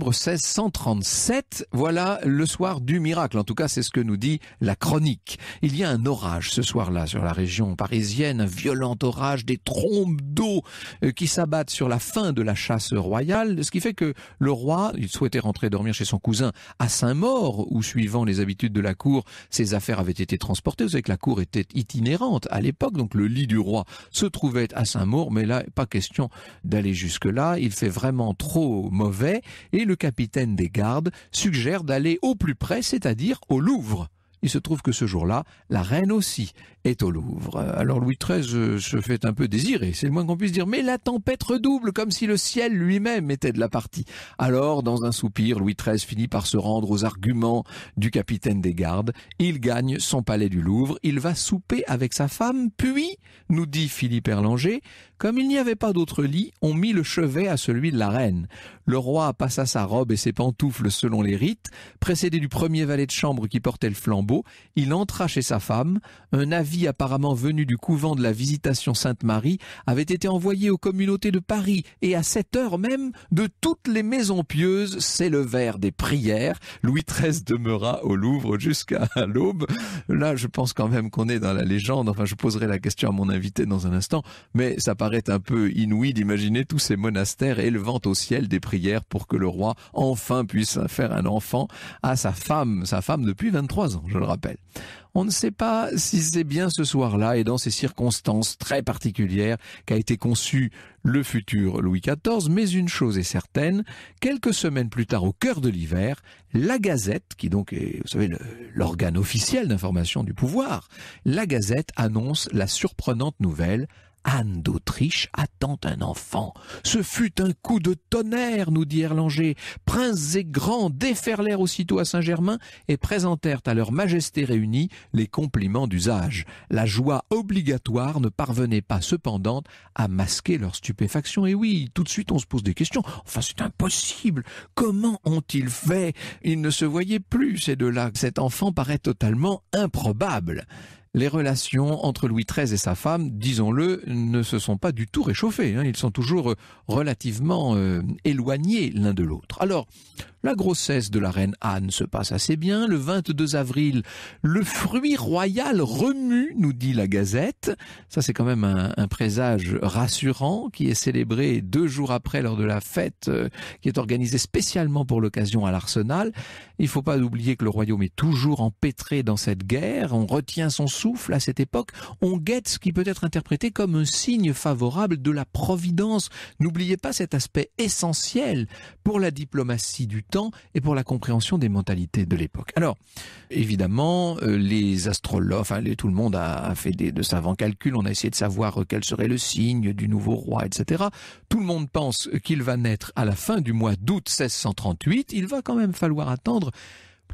1637, voilà le soir du miracle. En tout cas, c'est ce que nous dit la chronique. Il y a un orage ce soir-là sur la région parisienne, un violent orage, des trombes d'eau qui s'abattent sur la fin de la chasse royale, ce qui fait que le roi, il souhaitait rentrer dormir chez son cousin à Saint-Maur, où suivant les habitudes de la cour, ses affaires avaient été transportées. Vous savez que la cour était itinérante à l'époque, donc le lit du roi se trouvait à Saint-Maur, mais là, pas question d'aller jusque-là. Il fait vraiment trop mauvais et le capitaine des gardes suggère d'aller au plus près, c'est-à-dire au Louvre. Il se trouve que ce jour-là, la reine aussi est au Louvre. Alors Louis XIII se fait un peu désirer, c'est le moins qu'on puisse dire, mais la tempête redouble comme si le ciel lui-même était de la partie. Alors, dans un soupir, Louis XIII finit par se rendre aux arguments du capitaine des gardes. Il gagne son palais du Louvre, il va souper avec sa femme, puis, nous dit Philippe Erlanger, comme il n'y avait pas d'autre lit, on mit le chevet à celui de la reine. Le roi passa sa robe et ses pantoufles selon les rites, précédé du premier valet de chambre qui portait le flambeau. Il entra chez sa femme. Un avis apparemment venu du couvent de la Visitation Sainte-Marie avait été envoyé aux communautés de Paris et à cette heure même, de toutes les maisons pieuses s'élevèrent des prières. Louis XIII demeura au Louvre jusqu'à l'aube. Là, je pense quand même qu'on est dans la légende. Enfin, je poserai la question à mon invité dans un instant, mais ça paraît un peu inouï d'imaginer tous ces monastères élevant au ciel des prières pour que le roi enfin puisse faire un enfant à sa femme depuis 23 ans, je le rappelle. On ne sait pas si c'est bien ce soir-là et dans ces circonstances très particulières qu'a été conçu le futur Louis XIV, mais une chose est certaine, quelques semaines plus tard, au cœur de l'hiver, la Gazette, qui donc est, vous savez, l'organe officiel d'information du pouvoir, la Gazette annonce la surprenante nouvelle: Anne d'Autriche attend un enfant. Ce fut un coup de tonnerre, nous dit Erlanger. Princes et grands déferlèrent aussitôt à Saint-Germain et présentèrent à leur majesté réunie les compliments d'usage. La joie obligatoire ne parvenait pas cependant à masquer leur stupéfaction. Et oui, tout de suite on se pose des questions. Enfin, c'est impossible. Comment ont-ils fait? Ils ne se voyaient plus, ces deux-là. Cet enfant paraît totalement improbable. Les relations entre Louis XIII et sa femme, disons-le, ne se sont pas du tout réchauffées. Ils sont toujours relativement éloignés l'un de l'autre. Alors, la grossesse de la reine Anne se passe assez bien. Le 22 avril, le fruit royal remue, nous dit la Gazette. Ça, c'est quand même un présage rassurant qui est célébré 2 jours après lors de la fête qui est organisée spécialement pour l'occasion à l'Arsenal. Il ne faut pas oublier que le royaume est toujours empêtré dans cette guerre. On retient son souffle à cette époque. On guette ce qui peut être interprété comme un signe favorable de la providence. N'oubliez pas cet aspect essentiel pour la diplomatie du temps et pour la compréhension des mentalités de l'époque. Alors, évidemment, les astrologues, tout le monde a fait de savants calculs. On a essayé de savoir quel serait le signe du nouveau roi, etc. Tout le monde pense qu'il va naître à la fin du mois d'août 1638. Il va quand même falloir attendre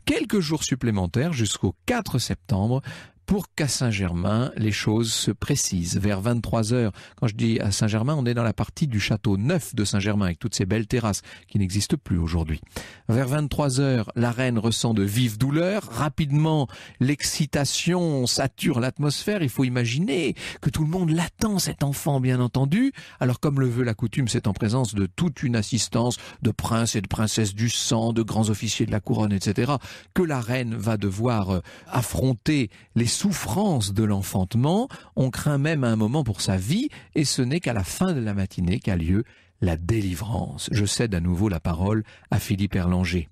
quelques jours supplémentaires jusqu'au 4 septembre pour qu'à Saint-Germain, les choses se précisent. Vers 23h, quand je dis à Saint-Germain, on est dans la partie du château neuf de Saint-Germain, avec toutes ces belles terrasses qui n'existent plus aujourd'hui. Vers 23h, la reine ressent de vives douleurs. Rapidement, l'excitation sature l'atmosphère. Il faut imaginer que tout le monde l'attend, cet enfant, bien entendu. Alors, comme le veut la coutume, c'est en présence de toute une assistance de princes et de princesses du sang, de grands officiers de la couronne, etc., que la reine va devoir affronter les souffrances de l'enfantement. On craint même à un moment pour sa vie, et ce n'est qu'à la fin de la matinée qu'a lieu la délivrance. Je cède à nouveau la parole à Philippe Erlanger.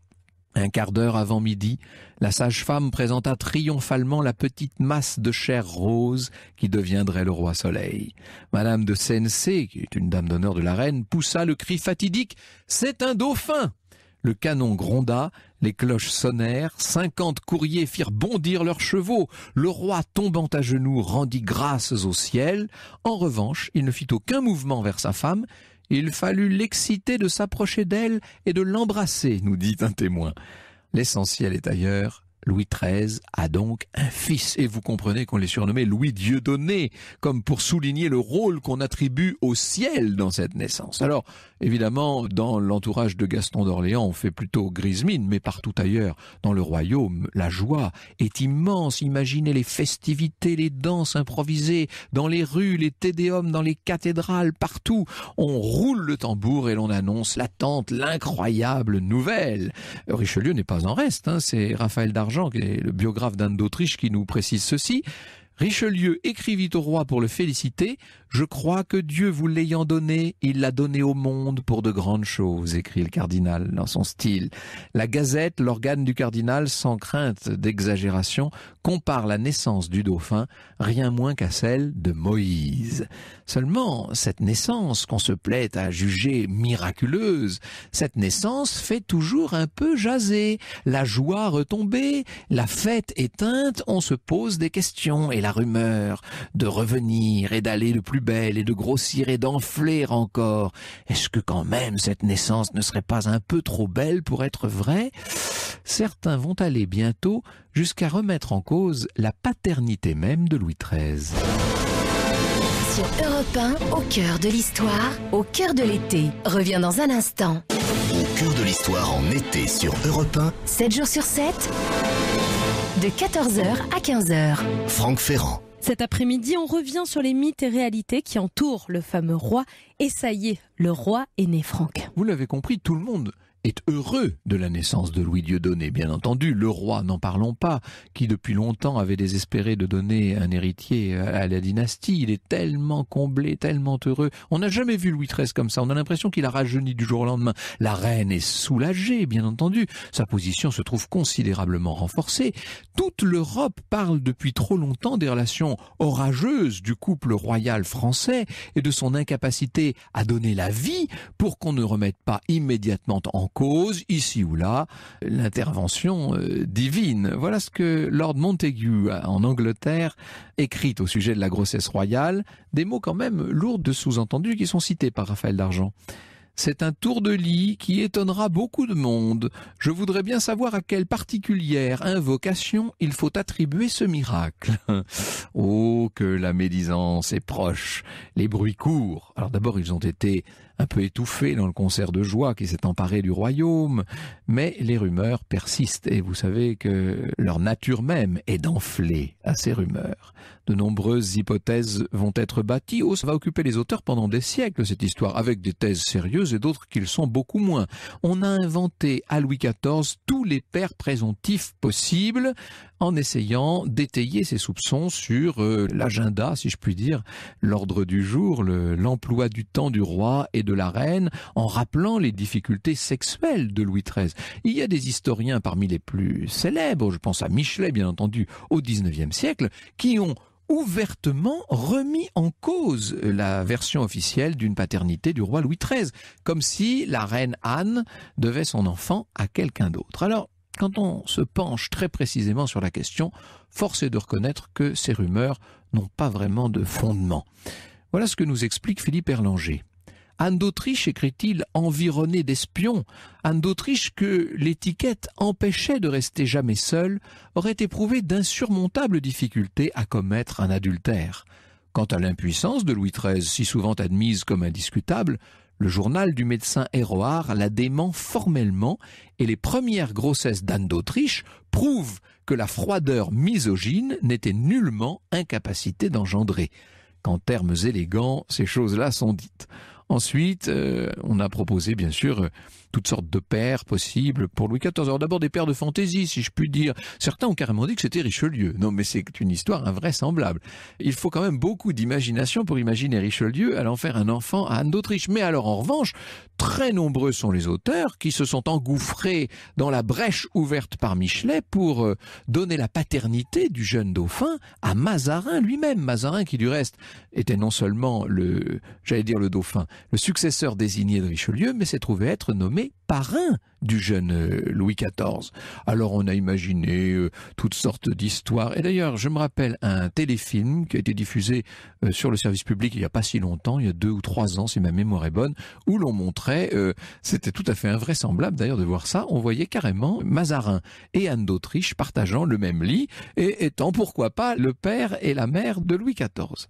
Un quart d'heure avant midi, la sage-femme présenta triomphalement la petite masse de chair rose qui deviendrait le roi soleil. Madame de Sensé, qui est une dame d'honneur de la reine, poussa le cri fatidique « C'est un dauphin !» Le canon gronda, les cloches sonnèrent, 50 courriers firent bondir leurs chevaux. Le roi, tombant à genoux, rendit grâces au ciel. En revanche, il ne fit aucun mouvement vers sa femme. Il fallut l'exciter de s'approcher d'elle et de l'embrasser, nous dit un témoin. L'essentiel est ailleurs. Louis XIII a donc un fils, et vous comprenez qu'on l'ait surnommé Louis Dieudonné, comme pour souligner le rôle qu'on attribue au ciel dans cette naissance. Alors, évidemment, dans l'entourage de Gaston d'Orléans, on fait plutôt grise mine, mais partout ailleurs, dans le royaume, la joie est immense. Imaginez les festivités, les danses improvisées, dans les rues, les tédéums, dans les cathédrales, partout. On roule le tambour et l'on annonce l'attente, l'incroyable nouvelle. Richelieu n'est pas en reste, c'est Raphaël d'Argent, qui est le biographe d'Anne d'Autriche, qui nous précise ceci. Richelieu écrivit au roi pour le féliciter. « Je crois que Dieu vous l'ayant donné, il l'a donné au monde pour de grandes choses », écrit le cardinal dans son style. La Gazette, l'organe du cardinal, sans crainte d'exagération, compare la naissance du dauphin rien moins qu'à celle de Moïse. Seulement, cette naissance qu'on se plaît à juger miraculeuse, cette naissance fait toujours un peu jaser. La joie retombée, la fête éteinte, on se pose des questions et la rumeur de revenir et d'aller de plus belle et de grossir et d'enfler encore. Est-ce que quand même cette naissance ne serait pas un peu trop belle pour être vraie ? Certains vont aller bientôt jusqu'à remettre en cause la paternité même de Louis XIII. Sur Europe 1, au cœur de l'histoire, au cœur de l'été, revient dans un instant. Au cœur de l'histoire en été sur Europe 1, 7 jours sur 7, de 14h à 15h. Franck Ferrand. Cet après-midi, on revient sur les mythes et réalités qui entourent le fameux roi. Et ça y est, le roi est né, Franck. Vous l'avez compris, tout le monde est heureux de la naissance de Louis Dieudonné, bien entendu. Le roi, n'en parlons pas, qui depuis longtemps avait désespéré de donner un héritier à la dynastie. Il est tellement comblé, tellement heureux. On n'a jamais vu Louis XIII comme ça. On a l'impression qu'il a rajeuni du jour au lendemain. La reine est soulagée, bien entendu. Sa position se trouve considérablement renforcée. Toute l'Europe parle depuis trop longtemps des relations orageuses du couple royal français et de son incapacité à donner la vie pour qu'on ne remette pas immédiatement en cause, ici ou là, l'intervention divine. Voilà ce que Lord Montagu, en Angleterre, écrit au sujet de la grossesse royale, des mots quand même lourds de sous-entendus qui sont cités par Raphaël d'Argent. C'est un tour de lit qui étonnera beaucoup de monde. Je voudrais bien savoir à quelle particulière invocation il faut attribuer ce miracle. Oh, que la médisance est proche. Les bruits courent. Alors d'abord, ils ont été un peu étouffés dans le concert de joie qui s'est emparé du royaume, mais les rumeurs persistent et vous savez que leur nature même est d'enfler à ces rumeurs. De nombreuses hypothèses vont être bâties. Ça va occuper les auteurs pendant des siècles, cette histoire, avec des thèses sérieuses et d'autres qui le sont beaucoup moins. On a inventé à Louis XIV tous les pères présomptifs possibles en essayant d'étayer ses soupçons sur l'agenda, si je puis dire, l'ordre du jour, l'emploi du temps du roi et de la reine, en rappelant les difficultés sexuelles de Louis XIII. Il y a des historiens parmi les plus célèbres, je pense à Michelet bien entendu, au XIXe siècle, qui ont ouvertement remis en cause la version officielle d'une paternité du roi Louis XIII, comme si la reine Anne devait son enfant à quelqu'un d'autre. Alors, quand on se penche très précisément sur la question, force est de reconnaître que ces rumeurs n'ont pas vraiment de fondement. Voilà ce que nous explique Philippe Erlanger. Anne d'Autriche, écrit-il, environnée d'espions, Anne d'Autriche, que l'étiquette empêchait de rester jamais seule, aurait éprouvé d'insurmontables difficultés à commettre un adultère. Quant à l'impuissance de Louis XIII, si souvent admise comme indiscutable, le journal du médecin Héroard la dément formellement et les premières grossesses d'Anne d'Autriche prouvent que la froideur misogyne n'était nullement incapacité d'engendrer. Qu'en termes élégants, ces choses-là sont dites. Ensuite, on a proposé bien sûr toutes sortes de pères possibles pour Louis XIV. Alors d'abord des pères de fantaisie, si je puis dire. Certains ont carrément dit que c'était Richelieu. Non, mais c'est une histoire invraisemblable. Il faut quand même beaucoup d'imagination pour imaginer Richelieu allant faire un enfant à Anne d'Autriche. Mais alors en revanche, très nombreux sont les auteurs qui se sont engouffrés dans la brèche ouverte par Michelet pour donner la paternité du jeune dauphin à Mazarin lui-même. Mazarin qui du reste était non seulement le dauphin, le successeur désigné de Richelieu, mais s'est trouvé être nommé parrain du jeune Louis XIV. Alors on a imaginé toutes sortes d'histoires. Et d'ailleurs, je me rappelle un téléfilm qui a été diffusé sur le service public il n'y a pas si longtemps, il y a 2 ou 3 ans, si ma mémoire est bonne, où l'on montrait, c'était tout à fait invraisemblable d'ailleurs de voir ça, on voyait carrément Mazarin et Anne d'Autriche partageant le même lit et étant, pourquoi pas, le père et la mère de Louis XIV.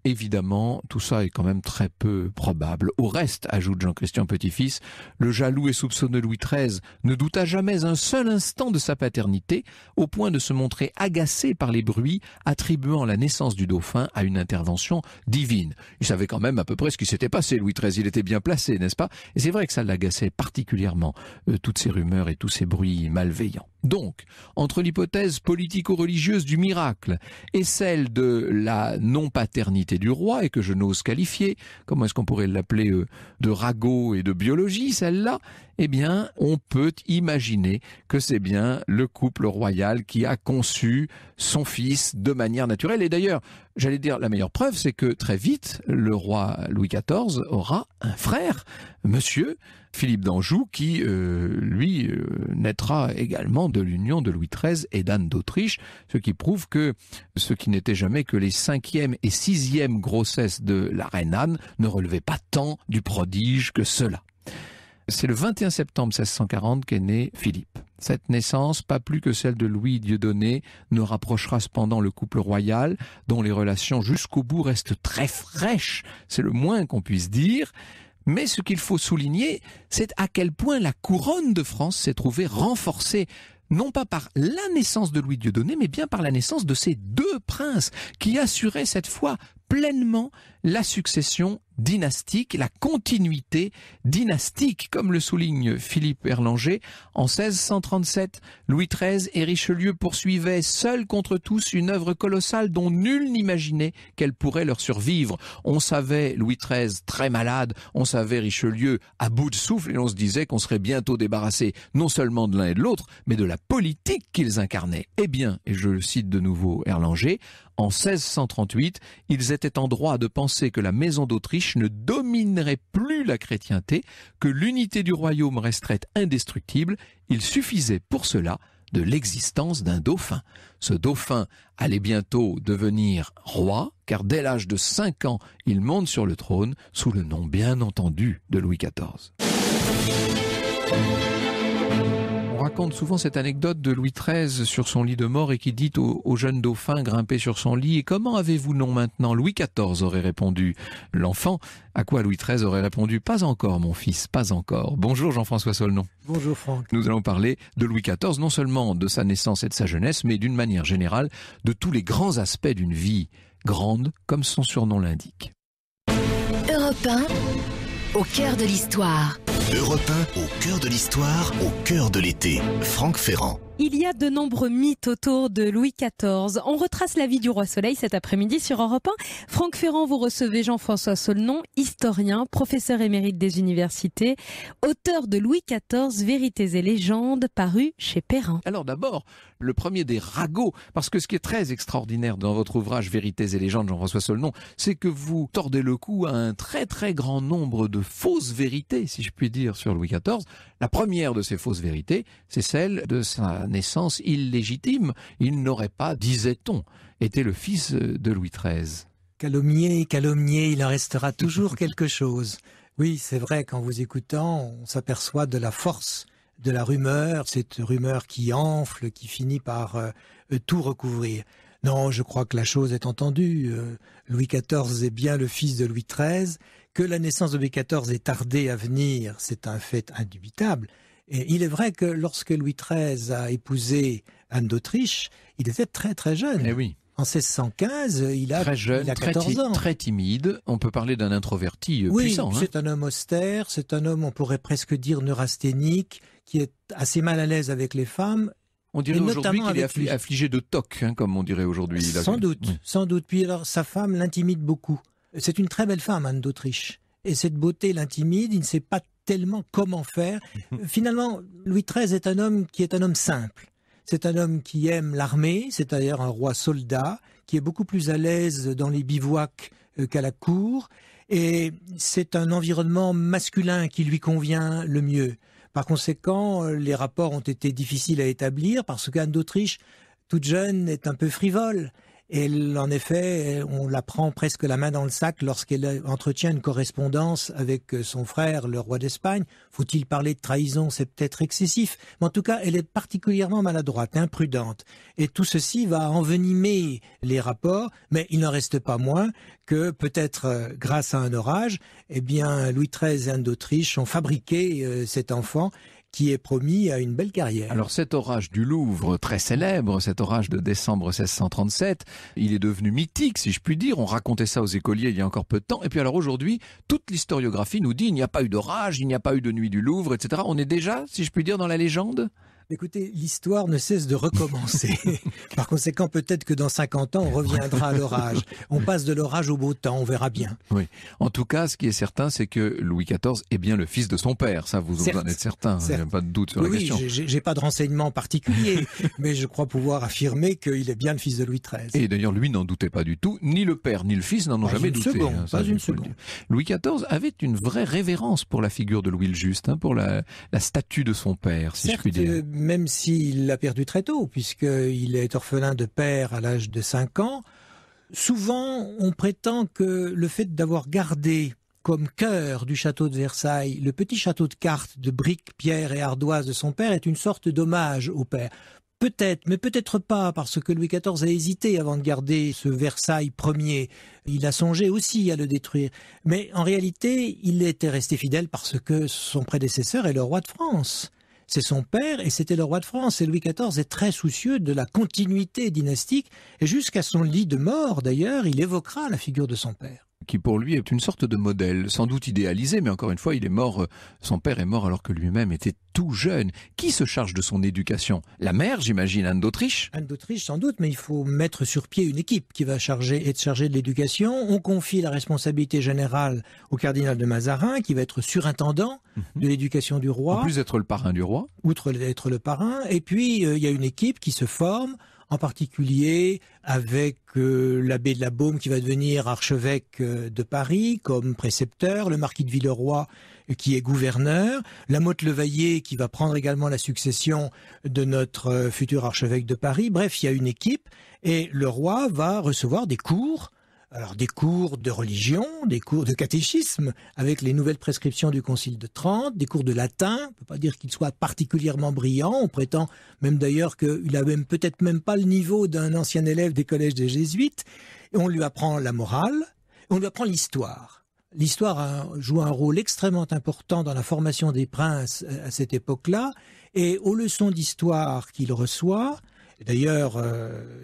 Évidemment, tout ça est quand même très peu probable. Au reste, ajoute Jean-Christian Petit-Fils, le jaloux et soupçonneux Louis XIII ne douta jamais un seul instant de sa paternité, au point de se montrer agacé par les bruits attribuant la naissance du dauphin à une intervention divine. Il savait quand même à peu près ce qui s'était passé, Louis XIII, il était bien placé, n'est-ce pas? Et c'est vrai que ça l'agaçait particulièrement, toutes ces rumeurs et tous ces bruits malveillants. Donc, entre l'hypothèse politico-religieuse du miracle et celle de la non-paternité du roi, et que je n'ose qualifier, comment est-ce qu'on pourrait l'appeler, de ragot et de biologie, celle-là, eh bien, on peut imaginer que c'est bien le couple royal qui a conçu son fils de manière naturelle. Et d'ailleurs, j'allais dire, la meilleure preuve, c'est que très vite, le roi Louis XIV aura un frère, monsieur Philippe d'Anjou, qui, naîtra également de l'union de Louis XIII et d'Anne d'Autriche, ce qui prouve que ce qui n'était jamais que les 5e et 6e grossesses de la reine Anne ne relevait pas tant du prodige que cela. C'est le 21 septembre 1640 qu'est né Philippe. Cette naissance, pas plus que celle de Louis Dieudonné, ne rapprochera cependant le couple royal, dont les relations jusqu'au bout restent très fraîches, c'est le moins qu'on puisse dire. Mais ce qu'il faut souligner, c'est à quel point la couronne de France s'est trouvée renforcée, non pas par la naissance de Louis Dieudonné, mais bien par la naissance de ces 2 princes, qui assuraient cette fois pleinement la succession dynastique, la continuité dynastique, comme le souligne Philippe Erlanger. En 1637, Louis XIII et Richelieu poursuivaient seuls contre tous une œuvre colossale dont nul n'imaginait qu'elle pourrait leur survivre. On savait Louis XIII très malade, on savait Richelieu à bout de souffle, et on se disait qu'on serait bientôt débarrassé non seulement de l'un et de l'autre, mais de la politique qu'ils incarnaient. Eh bien, et je le cite de nouveau Erlanger, en 1638, ils étaient en droit de penser que la maison d'Autriche ne dominerait plus la chrétienté, que l'unité du royaume resterait indestructible. Il suffisait pour cela de l'existence d'un dauphin. Ce dauphin allait bientôt devenir roi, car dès l'âge de 5 ans, il monte sur le trône sous le nom bien entendu de Louis XIV. On raconte souvent cette anecdote de Louis XIII sur son lit de mort et qui dit au jeune dauphin grimpé sur son lit « Et comment avez-vous nom maintenant ?» Louis XIV aurait répondu l'enfant, à quoi Louis XIII aurait répondu « Pas encore mon fils, pas encore ». Bonjour Jean-François Solnon. Bonjour Franck. Nous allons parler de Louis XIV, non seulement de sa naissance et de sa jeunesse, mais d'une manière générale de tous les grands aspects d'une vie grande, comme son surnom l'indique. Europe 1, au cœur de l'histoire. Europe 1, au cœur de l'histoire, au cœur de l'été. Franck Ferrand. Il y a de nombreux mythes autour de Louis XIV. On retrace la vie du roi Soleil cet après-midi sur Europe 1. Franck Ferrand, vous recevez Jean-François Solnon, historien, professeur émérite des universités, auteur de Louis XIV, Vérités et légendes, paru chez Perrin. Alors d'abord, le premier des ragots, parce que ce qui est très extraordinaire dans votre ouvrage Vérités et légendes, Jean-François Solnon, c'est que vous tordez le cou à un très très grand nombre de fausses vérités, si je puis dire, sur Louis XIV. La première de ces fausses vérités, c'est celle de sa naissance illégitime. Il n'aurait pas, disait-on, été le fils de Louis XIII. Calomnié, il en restera toujours quelque chose. Oui, c'est vrai, qu'en vous écoutant, on s'aperçoit de la force de la rumeur, cette rumeur qui enfle, qui finit par tout recouvrir. Non, je crois que la chose est entendue. Louis XIV est bien le fils de Louis XIII. Que la naissance de Louis XIV ait tardé à venir, c'est un fait indubitable. Et il est vrai que lorsque Louis XIII a épousé Anne d'Autriche, il était très très jeune. Eh oui. En 1615, il a 14 ans. Très timide. On peut parler d'un introverti puissant. Oui, c'est un homme austère, c'est un homme, on pourrait presque dire, neurasthénique, qui est assez mal à l'aise avec les femmes. On dirait aujourd'hui qu'il est affligé de toc, comme on dirait aujourd'hui. Sans doute. Puis alors, sa femme l'intimide beaucoup. C'est une très belle femme, Anne d'Autriche. Et cette beauté l'intimide, il ne sait pas tellement comment faire. Finalement, Louis XIII est un homme qui est un homme simple. C'est un homme qui aime l'armée, c'est d'ailleurs un roi soldat, qui est beaucoup plus à l'aise dans les bivouacs qu'à la cour. Et c'est un environnement masculin qui lui convient le mieux. Par conséquent, les rapports ont été difficiles à établir parce qu'Anne d'Autriche, toute jeune, est un peu frivole. Elle, en effet, on la prend presque la main dans le sac lorsqu'elle entretient une correspondance avec son frère, le roi d'Espagne. Faut-il parler de trahison? C'est peut-être excessif. Mais en tout cas, elle est particulièrement maladroite, imprudente. Et tout ceci va envenimer les rapports, mais il n'en reste pas moins que, peut-être grâce à un orage, eh bien, Louis XIII et Anne d'Autriche ont fabriqué cet enfant qui est promis à une belle carrière. Alors cet orage du Louvre, très célèbre, cet orage de décembre 1637, il est devenu mythique, si je puis dire. On racontait ça aux écoliers il y a encore peu de temps. Et puis alors aujourd'hui, toute l'historiographie nous dit il n'y a pas eu d'orage, il n'y a pas eu de nuit du Louvre, etc. On est déjà, si je puis dire, dans la légende ? Écoutez, l'histoire ne cesse de recommencer. Par conséquent, peut-être que dans 50 ans, on reviendra à l'orage. On passe de l'orage au beau temps, on verra bien. Oui. En tout cas, ce qui est certain, c'est que Louis XIV est bien le fils de son père. Ça, vous en êtes certain. Il n'y a pas de doute sur la question. Oui, j'ai pas de renseignements particuliers, mais je crois pouvoir affirmer qu'il est bien le fils de Louis XIII. Et d'ailleurs, lui n'en doutait pas du tout. Ni le père, ni le fils n'en ont jamais douté. Pas une seconde. Louis XIV avait une vraie révérence pour la figure de Louis le Juste, pour la statue de son père, si je puis dire. Même s'il l'a perdu très tôt, puisqu'il est orphelin de père à l'âge de 5 ans, souvent on prétend que le fait d'avoir gardé comme cœur du château de Versailles le petit château de cartes de briques, pierres et ardoises de son père est une sorte d'hommage au père. Peut-être, mais peut-être pas, parce que Louis XIV a hésité avant de garder ce Versailles premier. Il a songé aussi à le détruire. Mais en réalité, il était resté fidèle parce que son prédécesseur est le roi de France. C'est son père et c'était le roi de France. Et Louis XIV est très soucieux de la continuité dynastique. Et jusqu'à son lit de mort, d'ailleurs, il évoquera la figure de son père. Qui pour lui est une sorte de modèle, sans doute idéalisé, mais encore une fois, il est mort, son père est mort alors que lui-même était tout jeune. Qui se charge de son éducation? La mère, j'imagine, Anne d'Autriche? Anne d'Autriche, sans doute, mais il faut mettre sur pied une équipe qui va être chargée de l'éducation. On confie la responsabilité générale au cardinal de Mazarin, qui va être surintendant de l'éducation du roi. En plus d'être le parrain du roi. Outre d'être le parrain. Et puis, il y a une équipe qui se forme, en particulier avec l'abbé de la Baume qui va devenir archevêque de Paris comme précepteur, le marquis de Villeroy qui est gouverneur, la Motte-Levaillé qui va prendre également la succession de notre futur archevêque de Paris. Bref, il y a une équipe et le roi va recevoir des cours. Alors des cours de religion, des cours de catéchisme avec les nouvelles prescriptions du Concile de Trente, des cours de latin. On ne peut pas dire qu'il soit particulièrement brillant. On prétend même d'ailleurs qu'il a même peut-être même pas le niveau d'un ancien élève des collèges des Jésuites. Et on lui apprend la morale, on lui apprend l'histoire. L'histoire joue un rôle extrêmement important dans la formation des princes à cette époque-là. Et aux leçons d'histoire qu'il reçoit, d'ailleurs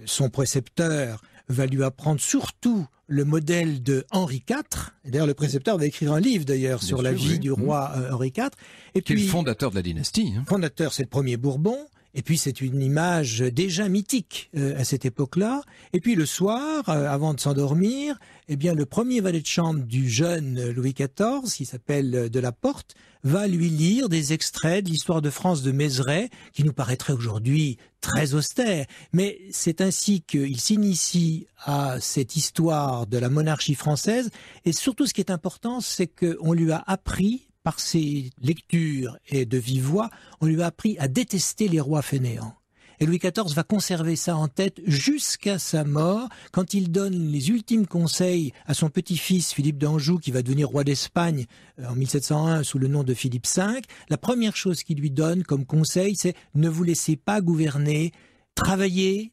son précepteur va lui apprendre surtout le modèle de Henri IV. Et d'ailleurs, le précepteur va écrire un livre d'ailleurs sur la vie du roi Henri IV. Et qui est le fondateur de la dynastie. Fondateur, c'est le premier Bourbon. Et puis c'est une image déjà mythique à cette époque-là. Et puis le soir, avant de s'endormir, eh bien le premier valet de chambre du jeune Louis XIV, qui s'appelle de la Porte, va lui lire des extraits de l'histoire de France de Mézeray, qui nous paraîtrait aujourd'hui très austère. Mais c'est ainsi qu'il s'initie à cette histoire de la monarchie française. Et surtout, ce qui est important, c'est qu'on lui a appris, par ses lectures et de vive voix, on lui a appris à détester les rois fainéants. Et Louis XIV va conserver ça en tête jusqu'à sa mort, quand il donne les ultimes conseils à son petit-fils Philippe d'Anjou, qui va devenir roi d'Espagne en 1701 sous le nom de Philippe V. La première chose qu'il lui donne comme conseil, c'est « ne vous laissez pas gouverner, travaillez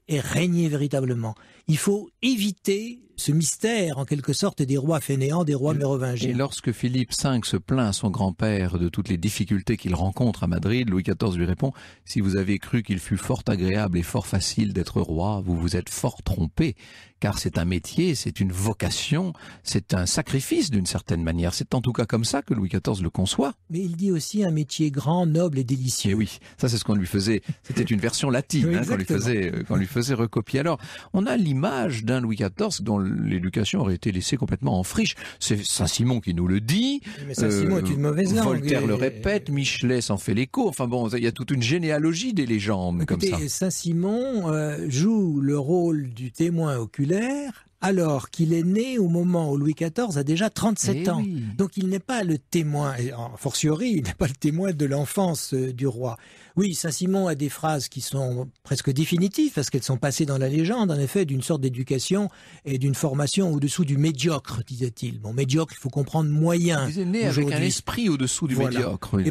et régnez véritablement ». Il faut éviter ce mystère, en quelque sorte, des rois fainéants, des rois mérovingiens. Et lorsque Philippe V se plaint à son grand-père de toutes les difficultés qu'il rencontre à Madrid, Louis XIV lui répond « Si vous avez cru qu'il fut fort agréable et fort facile d'être roi, vous vous êtes fort trompé, car c'est un métier, c'est une vocation, c'est un sacrifice d'une certaine manière. C'est en tout cas comme ça que Louis XIV le conçoit. » Mais il dit aussi un métier grand, noble et délicieux. Et oui, ça c'est ce qu'on lui faisait, c'était une version latine oui, qu'on lui faisait recopier. Alors, on a l'image d'un Louis XIV dont l'éducation aurait été laissée complètement en friche. C'est Saint-Simon qui nous le dit. Mais Saint-Simon est une mauvaise langue. Voltaire le répète, Michelet s'en fait l'écho. Enfin bon, il y a toute une généalogie des légendes. Écoutez, comme ça. Saint-Simon joue le rôle du témoin oculaire alors qu'il est né au moment où Louis XIV a déjà 37 ans. Oui. Donc il n'est pas le témoin, et a fortiori, il n'est pas le témoin de l'enfance du roi. Oui, Saint-Simon a des phrases qui sont presque définitives, parce qu'elles sont passées dans la légende, en effet, d'une sorte d'éducation et d'une formation au-dessous du médiocre, disait-il. Bon, médiocre, il faut comprendre moyen. Il est né avec un esprit au-dessous du médiocre. Oui,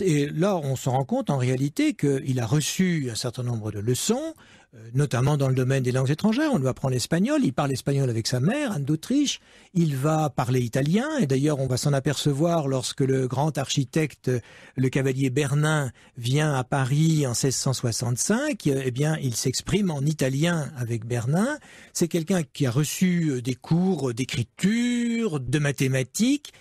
et là, on se rend compte en réalité qu'il a reçu un certain nombre de leçons, notamment dans le domaine des langues étrangères. On lui apprend l'espagnol, il parle espagnol avec sa mère, Anne d'Autriche, il va parler italien, et d'ailleurs on va s'en apercevoir lorsque le grand architecte, le cavalier Bernin, vient à Paris en 1665, eh bien il s'exprime en italien avec Bernin. C'est quelqu'un qui a reçu des cours d'écriture, de mathématiques.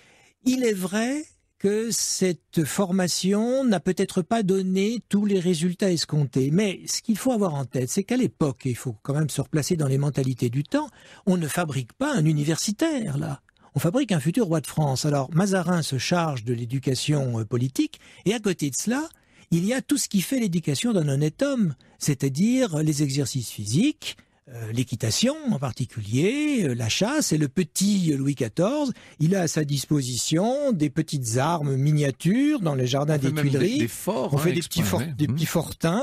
Il est vrai que cette formation n'a peut-être pas donné tous les résultats escomptés. Mais ce qu'il faut avoir en tête, c'est qu'à l'époque, et il faut quand même se replacer dans les mentalités du temps, on ne fabrique pas un universitaire, là. On fabrique un futur roi de France. Alors, Mazarin se charge de l'éducation politique, et à côté de cela, il y a tout ce qui fait l'éducation d'un honnête homme, c'est-à-dire les exercices physiques, l'équitation en particulier, la chasse, et le petit Louis XIV, il a à sa disposition des petites armes miniatures dans les jardins des Tuileries. Des forts, on fait des petits fortins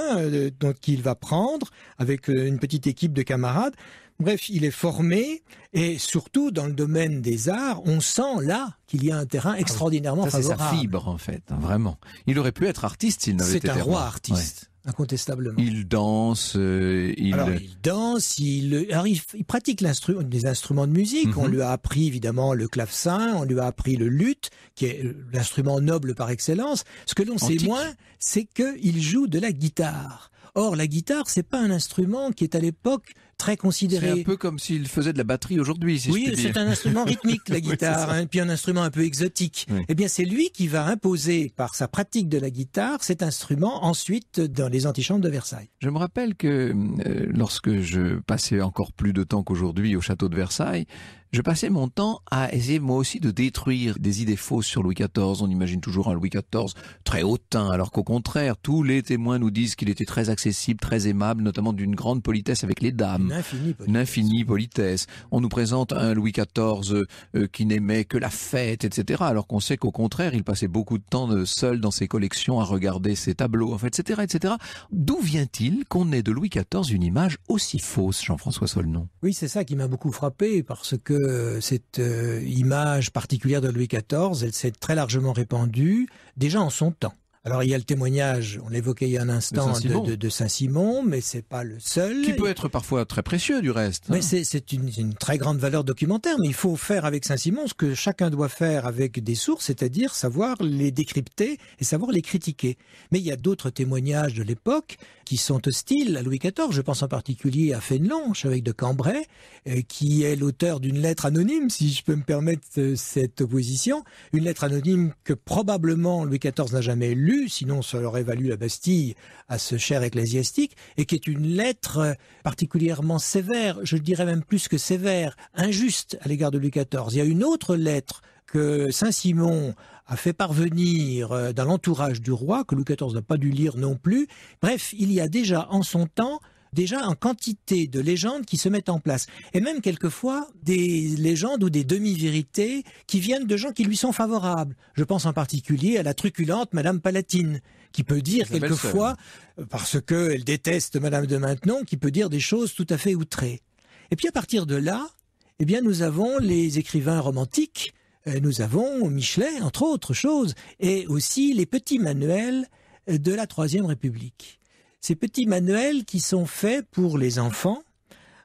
donc il va prendre avec une petite équipe de camarades. Bref, il est formé, et surtout dans le domaine des arts, on sent là qu'il y a un terrain extraordinairement favorable. C'est sa fibre en fait, vraiment. Il aurait pu être artiste s'il n'avait été roi. C'est un roi artiste. Ouais. Incontestablement. Il danse, il pratique des instruments de musique. On lui a appris évidemment le clavecin, on lui a appris le luth, qui est l'instrument noble par excellence. Ce que l'on sait moins, c'est qu'il joue de la guitare. Or, la guitare, c'est pas un instrument qui est à l'époque très considéré. C'est un peu comme s'il faisait de la batterie aujourd'hui, si je puis dire. Oui, c'est un instrument rythmique, la guitare, oui, puis un instrument un peu exotique. Oui. Eh bien, c'est lui qui va imposer, par sa pratique de la guitare, cet instrument ensuite dans les antichambres de Versailles. Je me rappelle que lorsque je passais encore plus de temps qu'aujourd'hui au château de Versailles, je passais mon temps à essayer moi aussi de détruire des idées fausses sur Louis XIV. On imagine toujours un Louis XIV très hautain, alors qu'au contraire, tous les témoins nous disent qu'il était très accessible, très aimable, notamment d'une grande politesse avec les dames. Une infinie politesse. On nous présente un Louis XIV qui n'aimait que la fête, etc. Alors qu'on sait qu'au contraire, il passait beaucoup de temps seul dans ses collections à regarder ses tableaux, en fait, etc., etc. D'où vient-il qu'on ait de Louis XIV une image aussi fausse, Jean-François Solnon? Oui, c'est ça qui m'a beaucoup frappé, parce que cette image particulière de Louis XIV, elle s'est très largement répandue, déjà en son temps. Alors il y a le témoignage, on l'évoquait il y a un instant, de Saint-Simon, mais c'est pas le seul. Qui peut être parfois très précieux du reste. Mais c'est une très grande valeur documentaire, mais il faut faire avec Saint-Simon ce que chacun doit faire avec des sources, c'est-à-dire savoir les décrypter et savoir les critiquer. Mais il y a d'autres témoignages de l'époque qui sont hostiles à Louis XIV. Je pense en particulier à Fénelon, archevêque de Cambrai, qui est l'auteur d'une lettre anonyme, si je peux me permettre cette opposition, une lettre anonyme que probablement Louis XIV n'a jamais lue, sinon ça aurait valu la Bastille à ce cher ecclésiastique, et qui est une lettre particulièrement sévère, je dirais même plus que sévère, injuste à l'égard de Louis XIV. Il y a une autre lettre que Saint-Simon a fait parvenir dans l'entourage du roi, que Louis XIV n'a pas dû lire non plus. Bref, il y a déjà en son temps en quantité de légendes qui se mettent en place. Et même quelquefois des légendes ou des demi-vérités qui viennent de gens qui lui sont favorables. Je pense en particulier à la truculente Madame Palatine, qui peut dire quelquefois, parce qu'elle déteste Madame de Maintenon, qui peut dire des choses tout à fait outrées. Et puis à partir de là, eh bien, nous avons les écrivains romantiques, nous avons Michelet, entre autres choses, et aussi les petits manuels de la Troisième République. Ces petits manuels qui sont faits pour les enfants,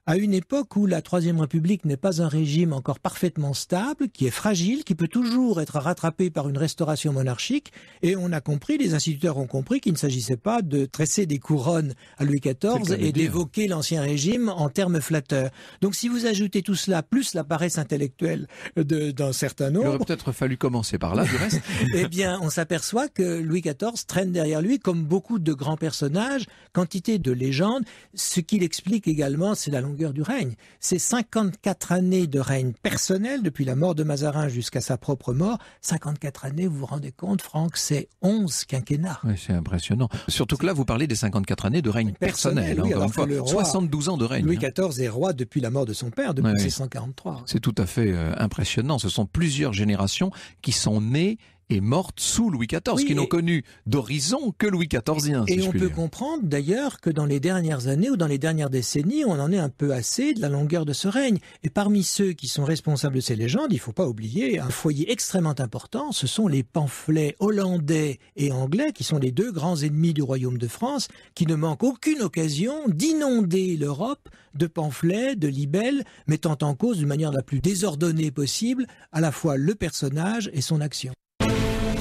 à une époque où la Troisième République n'est pas un régime encore parfaitement stable, qui est fragile, qui peut toujours être rattrapé par une restauration monarchique, et on a compris, les instituteurs ont compris qu'il ne s'agissait pas de tresser des couronnes à Louis XIV et d'évoquer l'Ancien Régime en termes flatteurs. Donc si vous ajoutez tout cela, plus la paresse intellectuelle d'un certain nombre... Il aurait peut-être fallu commencer par là, du reste. Eh bien, on s'aperçoit que Louis XIV traîne derrière lui, comme beaucoup de grands personnages, quantité de légendes. Ce qu'il explique également, c'est la longueur longueur du règne. C'est 54 années de règne personnel, depuis la mort de Mazarin jusqu'à sa propre mort. 54 années, vous vous rendez compte, Franck, c'est 11 quinquennats. Oui, c'est impressionnant. Surtout que là, vous parlez des 54 années de règne personnel. Oui, encore une fois, 72 ans de règne. Louis XIV est roi depuis la mort de son père, depuis 1643. C'est tout à fait impressionnant. Ce sont plusieurs générations qui sont nées et mortes sous Louis XIV, qui n'ont connu d'horizon que Louis XIVien. Et on peut comprendre d'ailleurs que dans les dernières années ou dans les dernières décennies, on en est un peu assez de la longueur de ce règne. Et parmi ceux qui sont responsables de ces légendes, il ne faut pas oublier un foyer extrêmement important, ce sont les pamphlets hollandais et anglais, qui sont les deux grands ennemis du royaume de France, qui ne manquent aucune occasion d'inonder l'Europe de pamphlets, de libelles, mettant en cause d'une manière la plus désordonnée possible à la fois le personnage et son action.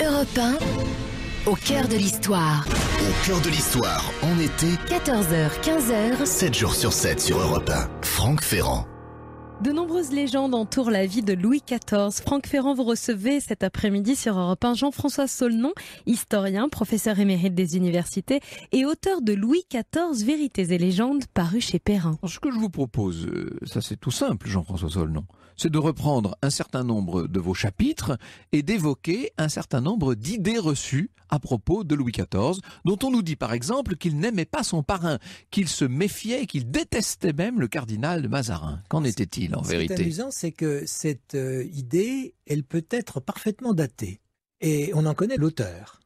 Europe 1, au cœur de l'histoire. Au cœur de l'histoire, en été, 14h, 15h. 7 jours sur 7 sur Europe 1. Franck Ferrand. De nombreuses légendes entourent la vie de Louis XIV. Franck Ferrand, vous recevez cet après-midi sur Europe 1 Jean-François Saulnon, historien, professeur émérite des universités et auteur de Louis XIV, Vérités et légendes, paru chez Perrin. Ce que je vous propose, ça c'est tout simple, Jean-François Saulnon, c'est de reprendre un certain nombre de vos chapitres et d'évoquer un certain nombre d'idées reçues à propos de Louis XIV, dont on nous dit par exemple qu'il n'aimait pas son parrain, qu'il se méfiait, qu'il détestait même le cardinal Mazarin. Qu'en était-il en vérité ? Ce qui est amusant, c'est que cette idée, elle peut être parfaitement datée. Et on en connaît l'auteur.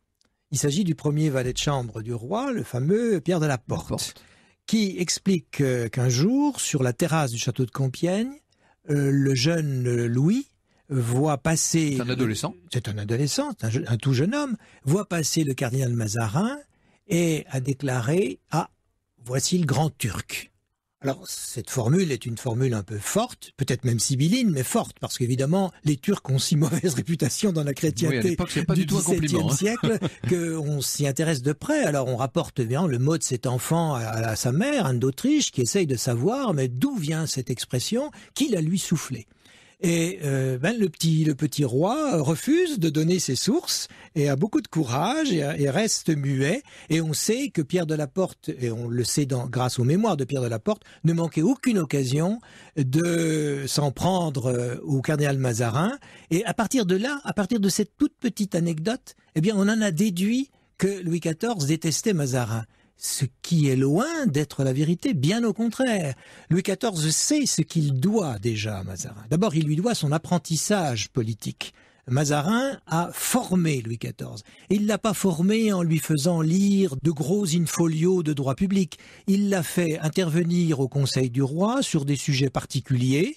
Il s'agit du premier valet de chambre du roi, le fameux Pierre de la Porte, qui explique qu'un jour, sur la terrasse du château de Compiègne, le jeune Louis voit passer... C'est un adolescent. C'est un adolescent, un tout jeune homme, voit passer le cardinal Mazarin et a déclaré « Ah, voici le grand Turc ». Alors, cette formule est une formule un peu forte, peut-être même sibylline, mais forte, parce qu'évidemment, les Turcs ont si mauvaise réputation dans la chrétienté du XVIIe siècle qu'on s'y intéresse de près. Alors, on rapporte bien le mot de cet enfant à sa mère, Anne d'Autriche, qui essaye de savoir, mais d'où vient cette expression, qui l'a lui soufflé. Et le petit roi refuse de donner ses sources et a beaucoup de courage et reste muet. Et on sait que Pierre de la Porte, et on le sait grâce aux mémoires de Pierre de la Porte, ne manquait aucune occasion de s'en prendre au cardinal Mazarin. Et à partir de là, à partir de cette toute petite anecdote, eh bien, on en a déduit que Louis XIV détestait Mazarin. Ce qui est loin d'être la vérité, bien au contraire. Louis XIV sait ce qu'il doit déjà à Mazarin. D'abord, il lui doit son apprentissage politique. Mazarin a formé Louis XIV. Et il l'a pas formé en lui faisant lire de gros in-folio de droit public. Il l'a fait intervenir au Conseil du roi sur des sujets particuliers,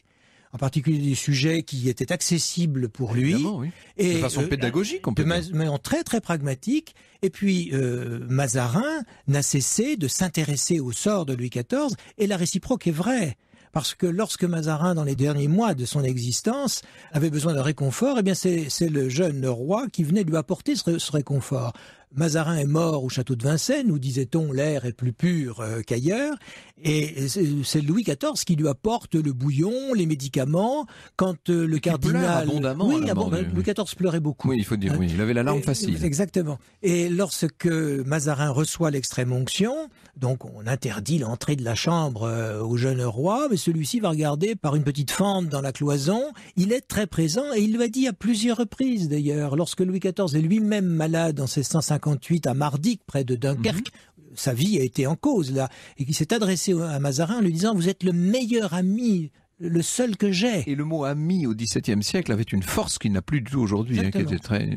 en particulier des sujets qui étaient accessibles pour lui. Oui. Et de façon pédagogique, on peut dire. Mais en très très pragmatique. Et puis, Mazarin n'a cessé de s'intéresser au sort de Louis XIV, et la réciproque est vraie. Parce que lorsque Mazarin, dans les derniers mois de son existence, avait besoin de réconfort, eh bien c'est le jeune roi qui venait lui apporter ce réconfort. Mazarin est mort au château de Vincennes, où, disait-on, l'air est plus pur qu'ailleurs, et c'est Louis XIV qui lui apporte le bouillon, les médicaments, quand le cardinal... pleure abondamment. Oui, Louis XIV pleurait beaucoup. Oui, il faut dire, oui, il avait la langue facile. Exactement. Et lorsque Mazarin reçoit l'extrême onction, donc on interdit l'entrée de la chambre au jeune roi, mais celui-ci va regarder par une petite fente dans la cloison. Il est très présent, et il l'a dit à plusieurs reprises d'ailleurs, lorsque Louis XIV est lui-même malade en 1658 à Mardic, près de Dunkerque, sa vie a été en cause là, et qui s'est adressé à Mazarin en lui disant « Vous êtes le meilleur ami, le seul que j'ai ». Et le mot ami au XVIIe siècle avait une force qu'il n'a plus du tout aujourd'hui.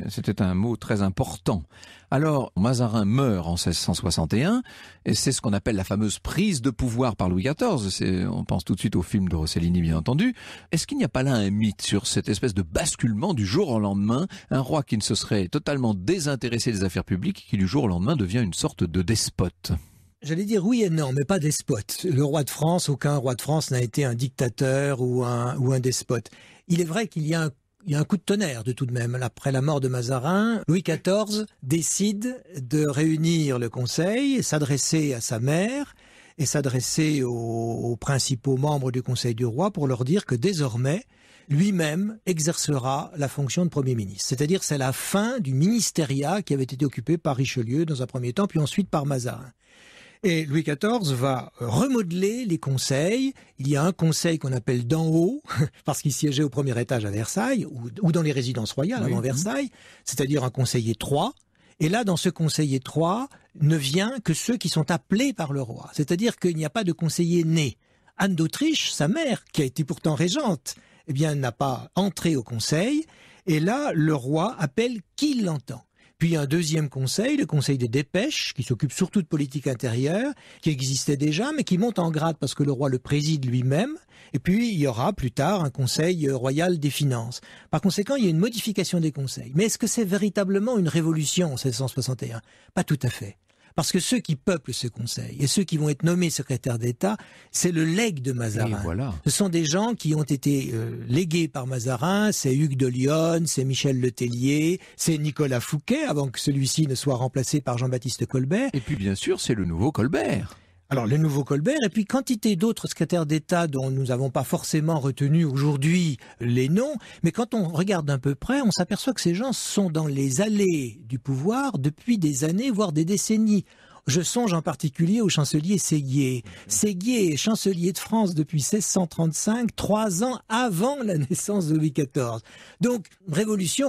C'était un mot très important. Alors, Mazarin meurt en 1661, et c'est ce qu'on appelle la fameuse prise de pouvoir par Louis XIV. On pense tout de suite au film de Rossellini, bien entendu. Est-ce qu'il n'y a pas là un mythe sur cette espèce de basculement du jour au lendemain, un roi qui ne se serait totalement désintéressé des affaires publiques, qui du jour au lendemain devient une sorte de despote ? J'allais dire oui et non, mais pas despote. Le roi de France, aucun roi de France n'a été un dictateur ou un despote. Il est vrai qu'il y a un coup de tonnerre de tout de même. Après la mort de Mazarin, Louis XIV décide de réunir le Conseil, s'adresser à sa mère et s'adresser aux principaux membres du Conseil du roi pour leur dire que désormais, lui-même exercera la fonction de Premier ministre. C'est-à-dire c'est la fin du ministériat qui avait été occupé par Richelieu dans un premier temps, puis ensuite par Mazarin. Et Louis XIV va remodeler les conseils. Il y a un conseil qu'on appelle d'en haut, parce qu'il siégeait au premier étage à Versailles, ou dans les résidences royales avant Versailles, c'est-à-dire un conseil étroit. Et là, dans ce conseil étroit, ne vient que ceux qui sont appelés par le roi. C'est-à-dire qu'il n'y a pas de conseiller né. Anne d'Autriche, sa mère, qui a été pourtant régente, eh bien, n'a pas entré au conseil. Et là, le roi appelle qui l'entend. Puis il y a un deuxième conseil, le conseil des dépêches, qui s'occupe surtout de politique intérieure, qui existait déjà, mais qui monte en grade parce que le roi le préside lui-même. Et puis il y aura plus tard un conseil royal des finances. Par conséquent, il y a une modification des conseils. Mais est-ce que c'est véritablement une révolution en 1761 ? Pas tout à fait. Parce que ceux qui peuplent ce conseil et ceux qui vont être nommés secrétaires d'État, c'est le legs de Mazarin. Et voilà. Ce sont des gens qui ont été légués par Mazarin, c'est Hugues de Lionne, c'est Michel Le Tellier, c'est Nicolas Fouquet, avant que celui-ci ne soit remplacé par Jean-Baptiste Colbert. Et puis bien sûr, c'est le nouveau Colbert. Alors le nouveau Colbert, et puis quantité d'autres secrétaires d'État dont nous n'avons pas forcément retenu aujourd'hui les noms, mais quand on regarde d'un peu près, on s'aperçoit que ces gens sont dans les allées du pouvoir depuis des années, voire des décennies. Je songe en particulier au chancelier Séguier. Séguier est chancelier de France depuis 1635, 3 ans avant la naissance de Louis XIV. Donc, révolution